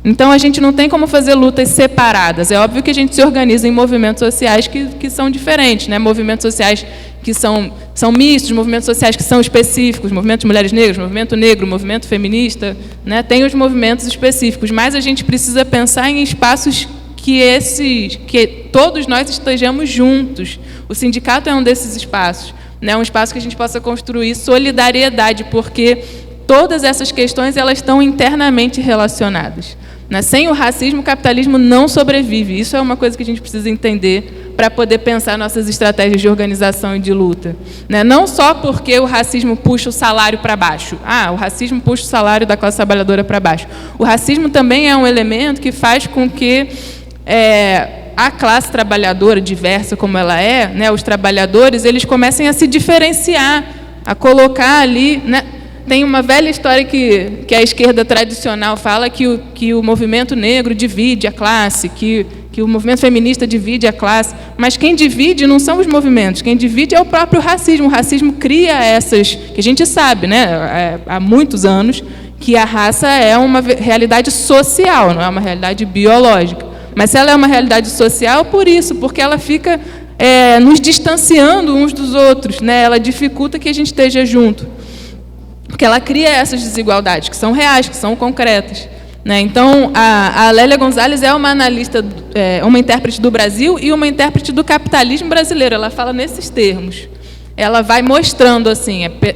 Então, a gente não tem como fazer lutas separadas. É óbvio que a gente se organiza em movimentos sociais que são diferentes, né? Movimentos sociais que são mistos, movimentos sociais que são específicos, movimento de mulheres negras, movimento negro, movimento feminista, né? Tem os movimentos específicos, mas a gente precisa pensar em espaços que todos nós estejamos juntos. O sindicato é um desses espaços, né? Um espaço que a gente possa construir solidariedade, porque todas essas questões elas estão internamente relacionadas. Sem o racismo, o capitalismo não sobrevive. Isso é uma coisa que a gente precisa entender para poder pensar nossas estratégias de organização e de luta. Não só porque o racismo puxa o salário para baixo. O racismo puxa o salário da classe trabalhadora para baixo. O racismo também é um elemento que faz com que a classe trabalhadora, diversa como ela é, os trabalhadores, eles comecem a se diferenciar, a colocar ali... Tem uma velha história que a esquerda tradicional fala que o movimento negro divide a classe, que o movimento feminista divide a classe, mas quem divide não são os movimentos, quem divide é o próprio racismo. O racismo cria essas, que a gente sabe, há muitos anos, que a raça é uma realidade social, não é uma realidade biológica. Mas se ela é uma realidade social, por isso, porque ela fica nos distanciando uns dos outros, ela dificulta que a gente esteja junto. Porque ela cria essas desigualdades, que são reais, que são concretas. Então, a Lélia Gonzalez é uma analista, uma intérprete do Brasil e uma intérprete do capitalismo brasileiro. Ela fala nesses termos. Ela vai mostrando,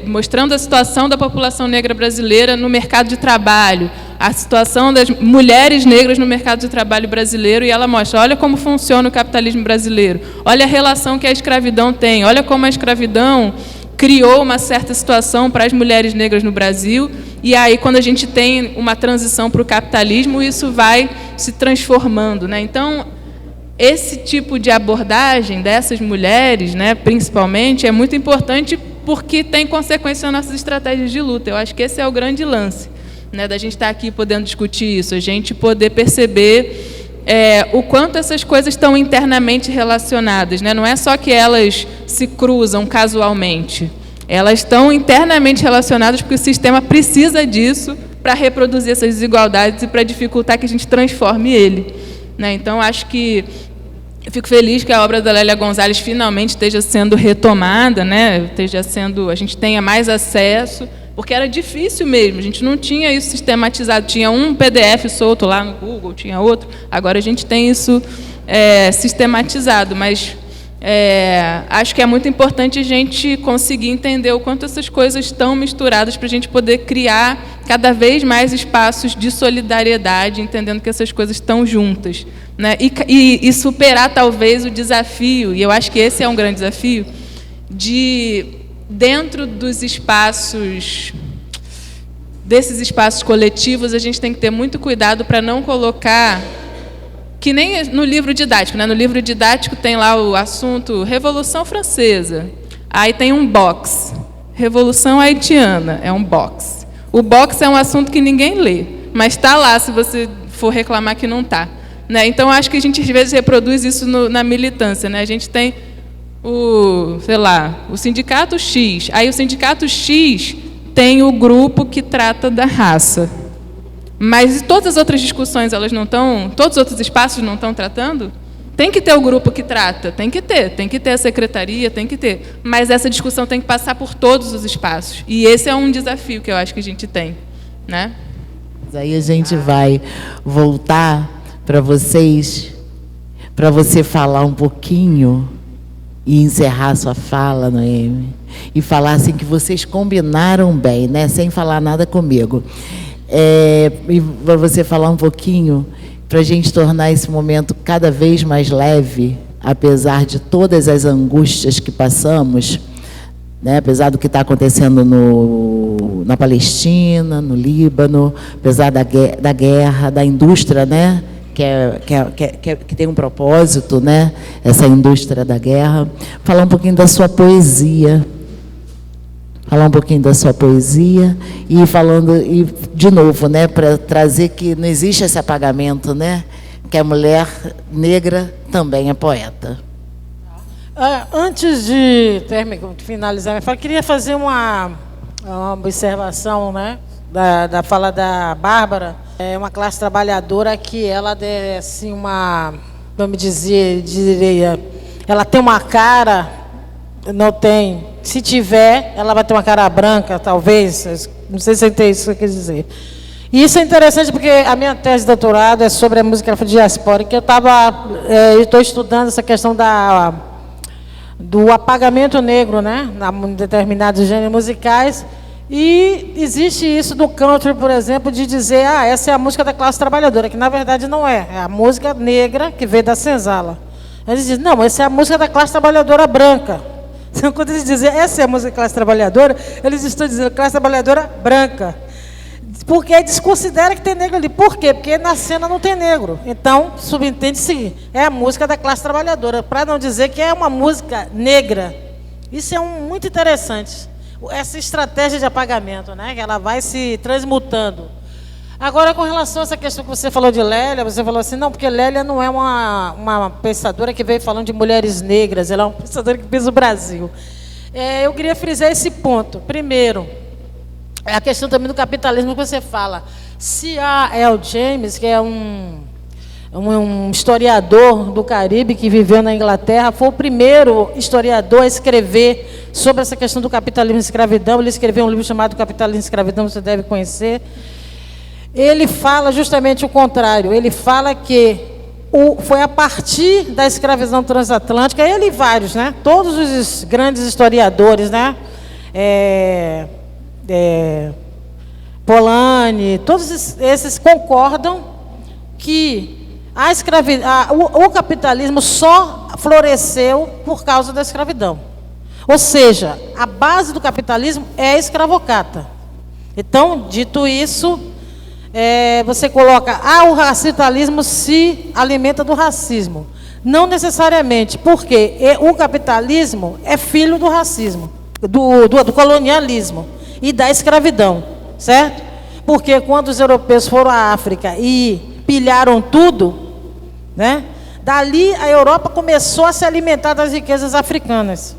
mostrando a situação da população negra brasileira no mercado de trabalho, a situação das mulheres negras no mercado de trabalho brasileiro, e ela mostra, olha como funciona o capitalismo brasileiro, olha a relação que a escravidão tem, olha como a escravidão criou uma certa situação para as mulheres negras no Brasil, e aí, quando a gente tem uma transição para o capitalismo, isso vai se transformando. Então, esse tipo de abordagem dessas mulheres, principalmente, é muito importante porque tem consequência nas nossas estratégias de luta. Eu acho que esse é o grande lance, da gente estar aqui podendo discutir isso, a gente poder perceber o quanto essas coisas estão internamente relacionadas. Não é só que elas se cruzam casualmente, elas estão internamente relacionadas porque o sistema precisa disso para reproduzir essas desigualdades e para dificultar que a gente transforme ele. Então, acho que eu fico feliz que a obra da Lélia Gonzalez finalmente esteja sendo retomada, a gente tenha mais acesso, porque era difícil mesmo, a gente não tinha isso sistematizado, tinha um PDF solto lá no Google, tinha outro, agora a gente tem isso sistematizado, mas acho que é muito importante a gente conseguir entender o quanto essas coisas estão misturadas para a gente poder criar cada vez mais espaços de solidariedade, entendendo que essas coisas estão juntas, e superar talvez o desafio, e eu acho que esse é um grande desafio, de dentro desses espaços coletivos, a gente tem que ter muito cuidado para não colocar, que nem no livro didático, no livro didático tem lá o assunto Revolução Francesa, aí tem um box, Revolução Haitiana, é um box. O box é um assunto que ninguém lê, mas está lá se você for reclamar que não está. Então, acho que a gente, às vezes, reproduz isso na militância. A gente tem o sindicato X. Aí o sindicato X tem o grupo que trata da raça. Mas todas as outras discussões, elas não estão, todos os outros espaços não estão tratando? Tem que ter o grupo que trata, tem que ter a secretaria, tem que ter. Mas essa discussão tem que passar por todos os espaços. E esse é um desafio que eu acho que a gente tem. Aí a gente vai voltar para vocês, para você falar um pouquinho e encerrar sua fala, Noemi, e falar assim que vocês combinaram bem, sem falar nada comigo. E para você falar um pouquinho, para a gente tornar esse momento cada vez mais leve, apesar de todas as angústias que passamos, apesar do que está acontecendo na Palestina, no Líbano, apesar da guerra, da indústria, que tem um propósito, essa indústria da guerra. Falar um pouquinho da sua poesia. falar um pouquinho da sua poesia e falando, e de novo, né, para trazer que não existe esse apagamento, né, que a mulher negra também é poeta. Antes de finalizar, eu queria fazer uma observação, né, da fala da Bárbara. É uma classe trabalhadora que ela é assim vamos dizer, ela tem uma cara, não tem, se tiver, ela vai ter uma cara branca, talvez, não sei se você tem isso que eu quis dizer. E isso é interessante porque a minha tese de doutorado é sobre a música afrodiaspórica, que eu estou estudando essa questão do apagamento negro, né, em determinados gêneros musicais, e existe isso no country, por exemplo, de dizer, essa é a música da classe trabalhadora, que na verdade não é a música negra que veio da senzala. Eles dizem, não, essa é a música da classe trabalhadora branca. Então, quando eles dizem, essa é a música da classe trabalhadora, eles estão dizendo classe trabalhadora branca. Porque desconsidera que tem negro ali. Por quê? Porque na cena não tem negro. Então, subentende-se, é a música da classe trabalhadora, para não dizer que é uma música negra. Isso é muito interessante. Essa estratégia de apagamento, né? Que ela vai se transmutando. Agora, com relação a essa questão que você falou de Lélia, você falou assim, não, porque Lélia não é uma pensadora que veio falando de mulheres negras, ela é uma pensadora que fez o Brasil. Eu queria frisar esse ponto. Primeiro, é a questão também do capitalismo que você fala. Se a L. James, que é um historiador do Caribe que viveu na Inglaterra, foi o primeiro historiador a escrever sobre essa questão do capitalismo e escravidão. Ele escreveu um livro chamado Capitalismo e Escravidão, você deve conhecer. Ele fala justamente o contrário. Ele fala que foi a partir da escravidão transatlântica, ele e vários, né? Todos os grandes historiadores, né? Polanyi, todos esses concordam que o capitalismo só floresceu por causa da escravidão. Ou seja, a base do capitalismo é a escravocrata. Então, dito isso, você coloca, o capitalismo se alimenta do racismo. Não necessariamente, porque o capitalismo é filho do racismo, do colonialismo e da escravidão, certo? Porque quando os europeus foram à África e pilharam tudo, né? Dali a Europa começou a se alimentar das riquezas africanas.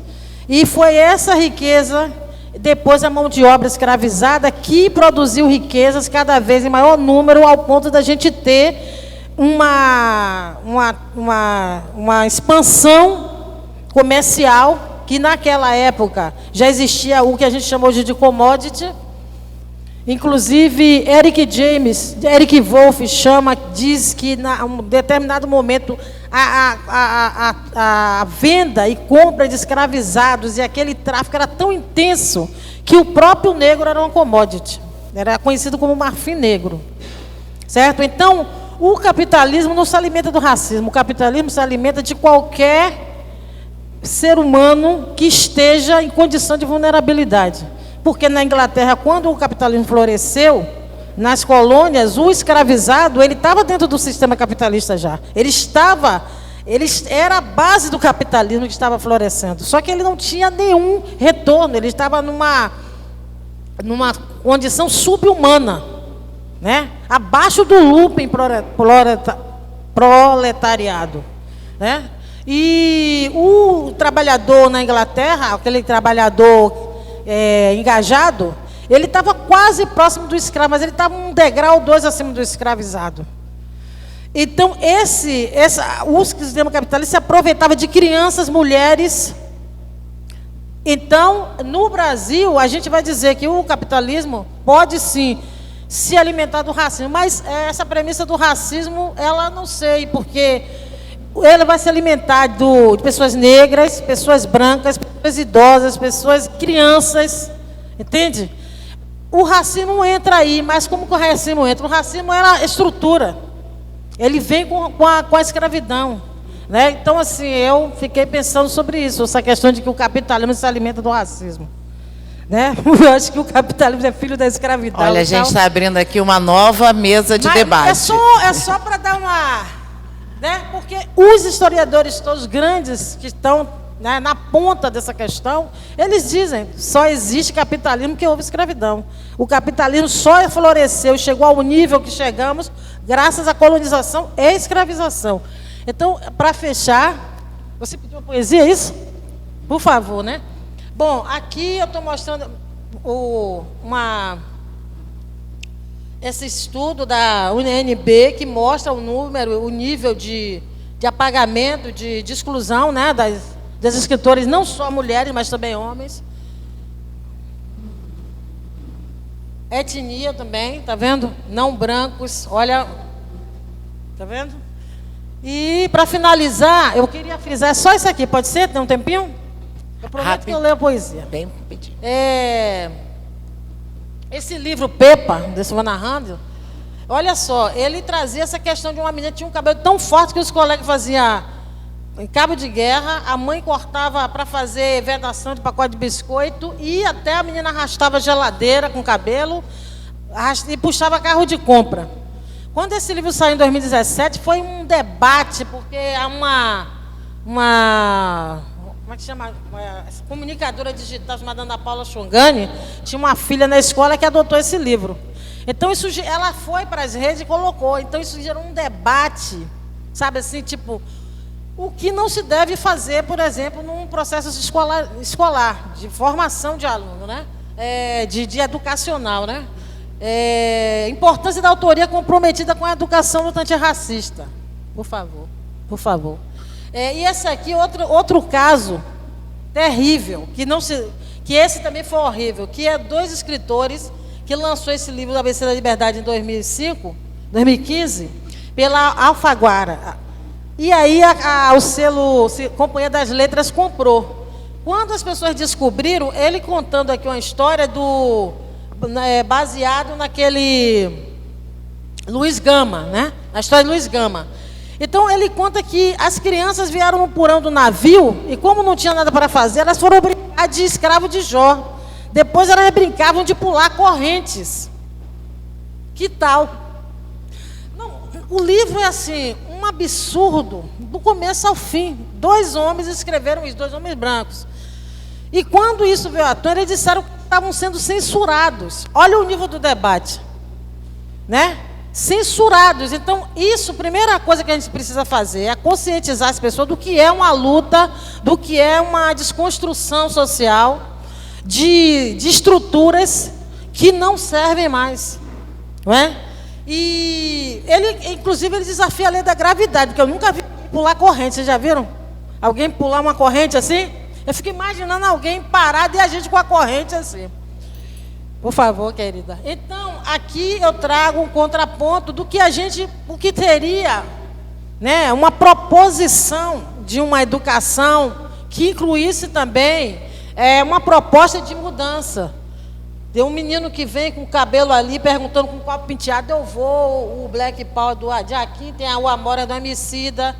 E foi essa riqueza, depois a mão de obra escravizada, que produziu riquezas cada vez em maior número, ao ponto da gente ter uma expansão comercial, que naquela época já existia o que a gente chamou de commodity. Inclusive, Eric Wolff diz que em um determinado momento a venda e compra de escravizados e aquele tráfico era tão intenso que o próprio negro era uma commodity. Era conhecido como marfim negro. Certo? Então, o capitalismo não se alimenta do racismo. O capitalismo se alimenta de qualquer ser humano que esteja em condição de vulnerabilidade. Porque na Inglaterra, quando o capitalismo floresceu, nas colônias, o escravizado, ele estava dentro do sistema capitalista já. Ele era a base do capitalismo que estava florescendo. Só que ele não tinha nenhum retorno, ele estava numa condição subhumana, né? Abaixo do lumpen proletariado, né? E o trabalhador na Inglaterra, aquele trabalhador engajado, ele estava quase próximo do escravo, mas ele estava um degrau ou dois acima do escravizado. Então, o sistema capitalista se aproveitava de crianças, mulheres. Então, no Brasil, a gente vai dizer que o capitalismo pode, sim, se alimentar do racismo, mas essa premissa do racismo, ela não sei, porque ele vai se alimentar de pessoas negras, pessoas brancas, pessoas idosas, crianças, entende? O racismo entra aí, mas como que o racismo entra? O racismo é a estrutura, ele vem com a escravidão, né? Então, assim, eu fiquei pensando sobre isso, essa questão de que o capitalismo se alimenta do racismo, né? Eu acho que o capitalismo é filho da escravidão. Olha, a gente está abrindo aqui uma nova mesa de debate. É só para dar uma... né? Porque os historiadores todos grandes que estão né, na ponta dessa questão, eles dizem, só existe capitalismo porque houve escravidão. O capitalismo só floresceu e chegou ao nível que chegamos graças à colonização e escravização. Então, para fechar, você pediu uma poesia, é isso? Por favor, né? Bom, aqui eu estou mostrando esse estudo da UNB que mostra o nível de apagamento, de exclusão, né, das escritores, não só mulheres, mas também homens. Etnia também, tá vendo? Não brancos, olha, tá vendo? E para finalizar, eu queria frisar só isso aqui, pode ser? Tem um tempinho? Eu prometo que eu leio a poesia. Bem pedido. Esse livro Pepa, de Silvana Handel, olha só, ele trazia essa questão de uma menina que tinha um cabelo tão forte que os colegas faziam em cabo de guerra, a mãe cortava para fazer vedação de pacote de biscoito e até a menina arrastava geladeira com cabelo e puxava carro de compra. Quando esse livro saiu em 2017, foi um debate, porque como é que chama? Essa comunicadora digital chamada Ana Paula Chongani tinha uma filha na escola que adotou esse livro. Então, ela foi para as redes e colocou. Então, isso gerou um debate, sabe assim, tipo, o que não se deve fazer, por exemplo, num processo escolar de formação de aluno, né? De educacional, né? Importância da autoria comprometida com a educação luta antirracista. Por favor, por favor. E esse aqui, outro caso terrível, que esse também foi horrível, que é 2 escritores que lançou esse livro da ABC da Liberdade em 2015, pela Alfaguara. E aí o selo Companhia das Letras comprou. Quando as pessoas descobriram, ele contando aqui uma história baseado naquele Luiz Gama, né? Na história de Luiz Gama. Então, ele conta que as crianças vieram no porão do navio e, como não tinha nada para fazer, elas foram brincar de escravo de Jó. Depois, elas brincavam de pular correntes. Que tal? Não, o livro é assim, um absurdo, do começo ao fim. 2 homens escreveram isso, 2 homens brancos. E quando isso veio à tona, eles disseram que estavam sendo censurados. Olha o nível do debate, né? Censurados. Então, a primeira coisa que a gente precisa fazer é conscientizar as pessoas do que é uma luta, do que é uma desconstrução social, de estruturas que não servem mais, não é? E inclusive, ele desafia a lei da gravidade, que eu nunca vi pular corrente. Vocês já viram? Alguém pular uma corrente assim? Eu fico imaginando alguém parado e a gente com a corrente assim. Por favor, querida. Então, aqui eu trago um contraponto do que o que teria, né, uma proposição de uma educação que incluísse também uma proposta de mudança. Tem um menino que vem com o cabelo ali, perguntando com o copo penteado, eu vou, o Black Power do Adiaquim, tem o Amora do Emicida,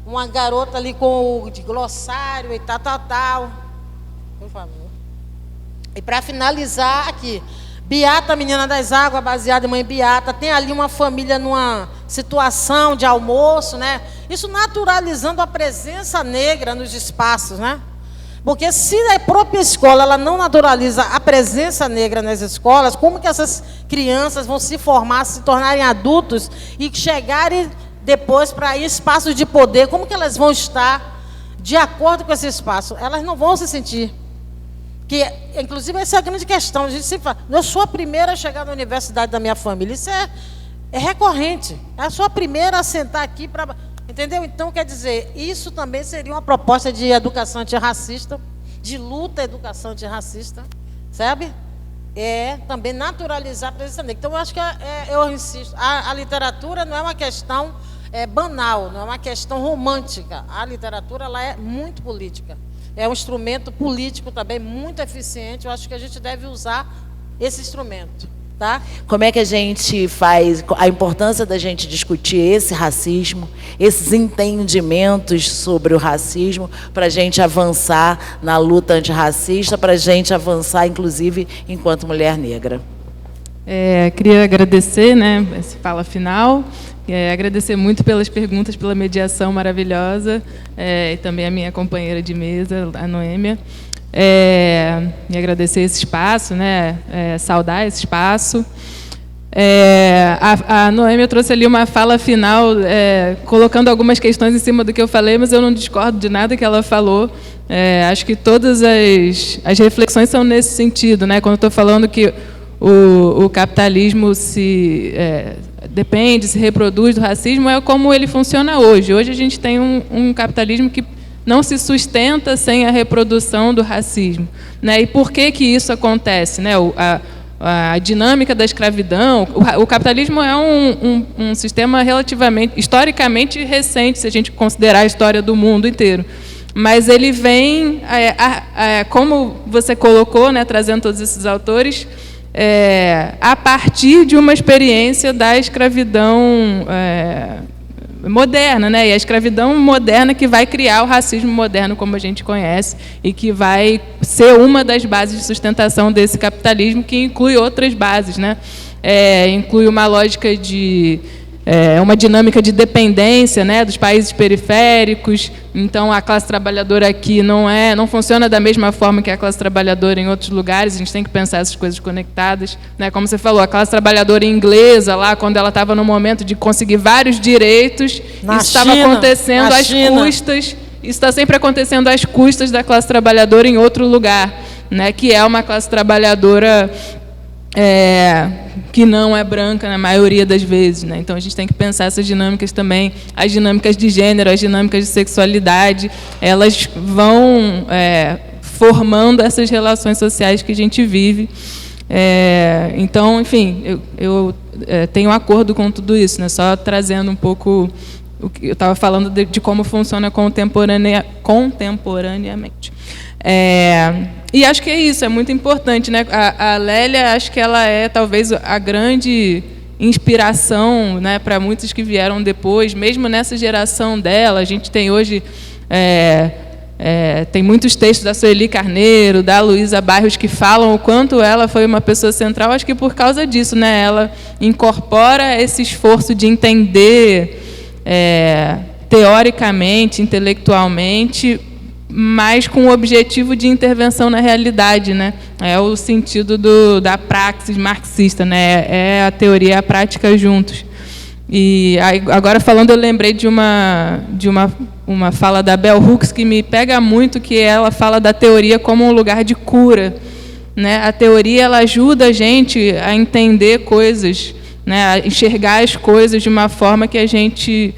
uma garota ali com o de glossário e tal. Por favor. E para finalizar aqui, Beata, Menina das Águas, baseada em Mãe Beata, tem ali uma família numa situação de almoço, né? Isso naturalizando a presença negra nos espaços, né? Porque se a própria escola ela não naturaliza a presença negra nas escolas, como que essas crianças vão se formar, se tornarem adultos e chegarem depois para espaços de poder? Como que elas vão estar de acordo com esse espaço? Elas não vão se sentir. Que, inclusive, essa é a grande questão. A gente sempre fala, eu sou a primeira a chegar na universidade da minha família. Isso é recorrente. Eu sou a primeira a sentar aqui para... Entendeu? Então, quer dizer, isso também seria uma proposta de educação antirracista, de luta à educação antirracista, sabe? Também naturalizar a presença negra. Então, eu acho que, eu insisto, a literatura não é uma questão banal, não é uma questão romântica. A literatura ela é muito política. É um instrumento político também muito eficiente. Eu acho que a gente deve usar esse instrumento. Tá? Como é que a gente faz a importância da gente discutir esse racismo, esses entendimentos sobre o racismo, para a gente avançar na luta antirracista, para a gente avançar, inclusive, enquanto mulher negra? Queria agradecer, né, essa fala final, agradecer muito pelas perguntas, pela mediação maravilhosa, e também a minha companheira de mesa, a Noêmia, e agradecer esse espaço, né, saudar esse espaço. A Noêmia trouxe ali uma fala final, colocando algumas questões em cima do que eu falei, mas eu não discordo de nada que ela falou. Acho que todas as reflexões são nesse sentido, né? Quando eu estou falando que o capitalismo depende, se reproduz do racismo, é como ele funciona hoje. Hoje a gente tem um capitalismo que não se sustenta sem a reprodução do racismo, né? E por que isso acontece, né? A dinâmica da escravidão, o capitalismo é um sistema relativamente, historicamente recente, se a gente considerar a história do mundo inteiro. Mas ele vem, como você colocou, né, trazendo todos esses autores, a partir de uma experiência da escravidão moderna, né? E a escravidão moderna que vai criar o racismo moderno como a gente conhece e que vai ser uma das bases de sustentação desse capitalismo, que inclui outras bases, né? Inclui uma lógica de uma dinâmica de dependência, né, dos países periféricos. Então a classe trabalhadora aqui não funciona da mesma forma que a classe trabalhadora em outros lugares. A gente tem que pensar essas coisas conectadas, né? Como você falou, a classe trabalhadora inglesa lá, quando ela estava no momento de conseguir vários direitos, isso estava acontecendo às custas. Isso está sempre acontecendo às custas da classe trabalhadora em outro lugar, né? Que é uma classe trabalhadora que não é branca na maioria das vezes, né? Então a gente tem que pensar essas dinâmicas também, as dinâmicas de gênero, as dinâmicas de sexualidade, elas vão formando essas relações sociais que a gente vive. Então, enfim, eu tenho um acordo com tudo isso, né? Só trazendo um pouco o que eu estava falando de como funciona contemporaneamente. E acho que é isso, é muito importante, né? A Lélia, acho que ela é talvez a grande inspiração, né, para muitos que vieram depois, mesmo nessa geração dela. A gente tem hoje tem muitos textos da Sueli Carneiro, da Luísa Barros, que falam o quanto ela foi uma pessoa central. Acho que por causa disso, né, ela incorpora esse esforço de entender teoricamente, intelectualmente, mas com o objetivo de intervenção na realidade, né? É o sentido da praxis marxista, né? É a teoria e a prática juntos. E agora falando, eu lembrei de uma fala da Bell Hooks que me pega muito, que ela fala da teoria como um lugar de cura, né? A teoria, ela ajuda a gente a entender coisas, né? A enxergar as coisas de uma forma que a gente,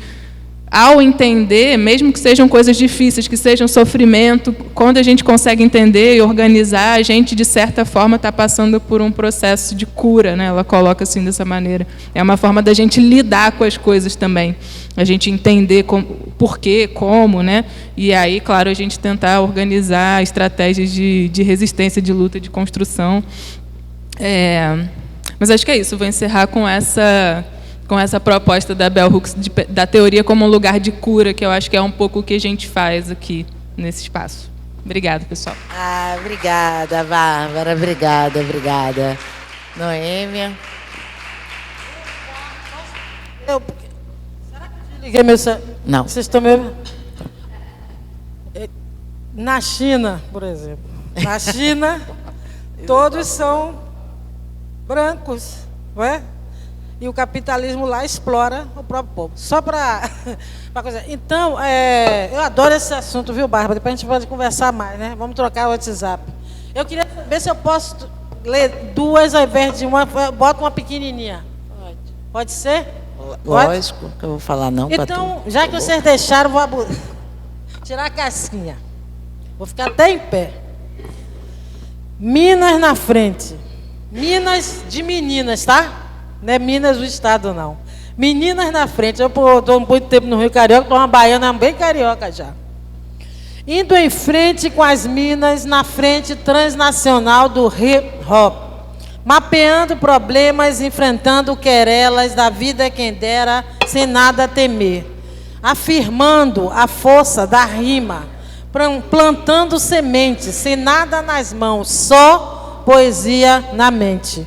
ao entender, mesmo que sejam coisas difíceis, que sejam sofrimento, quando a gente consegue entender e organizar, a gente, de certa forma, está passando por um processo de cura, né? Ela coloca assim, dessa maneira. É uma forma da gente lidar com as coisas também. A gente entender por quê, como, né? E aí, claro, a gente tentar organizar estratégias de resistência, de luta, de construção. Mas acho que é isso. Vou encerrar com essa proposta da Bell Hooks, da teoria como um lugar de cura, que eu acho que é um pouco o que a gente faz aqui nesse espaço. Obrigada, pessoal. Obrigada, Bárbara. Obrigada. Noêmia. Será que eu desliguei meu celular? Não. Vocês estão me ouvindo? Na China, por exemplo. Na China, todos são brancos, não é? E o capitalismo lá explora o próprio povo. Só para coisa. Então, eu adoro esse assunto, viu, Bárbara? Depois a gente pode conversar mais, né? Vamos trocar o WhatsApp. Eu queria ver se eu posso ler duas ao invés de uma. Bota uma pequenininha. Pode ser? Lógico, que eu vou falar não para tu. Então, já que vocês deixaram, vou tirar a casquinha. Vou ficar até em pé. Minas na frente. Minas de meninas, tá? Não é Minas do Estado, não. Meninas na frente. Eu estou muito tempo no Rio Carioca, estou uma baiana bem carioca já. Indo em frente com as minas na frente transnacional do hip hop. Mapeando problemas, enfrentando querelas, da vida é quem dera, sem nada temer. Afirmando a força da rima, plantando sementes, sem nada nas mãos, só poesia na mente.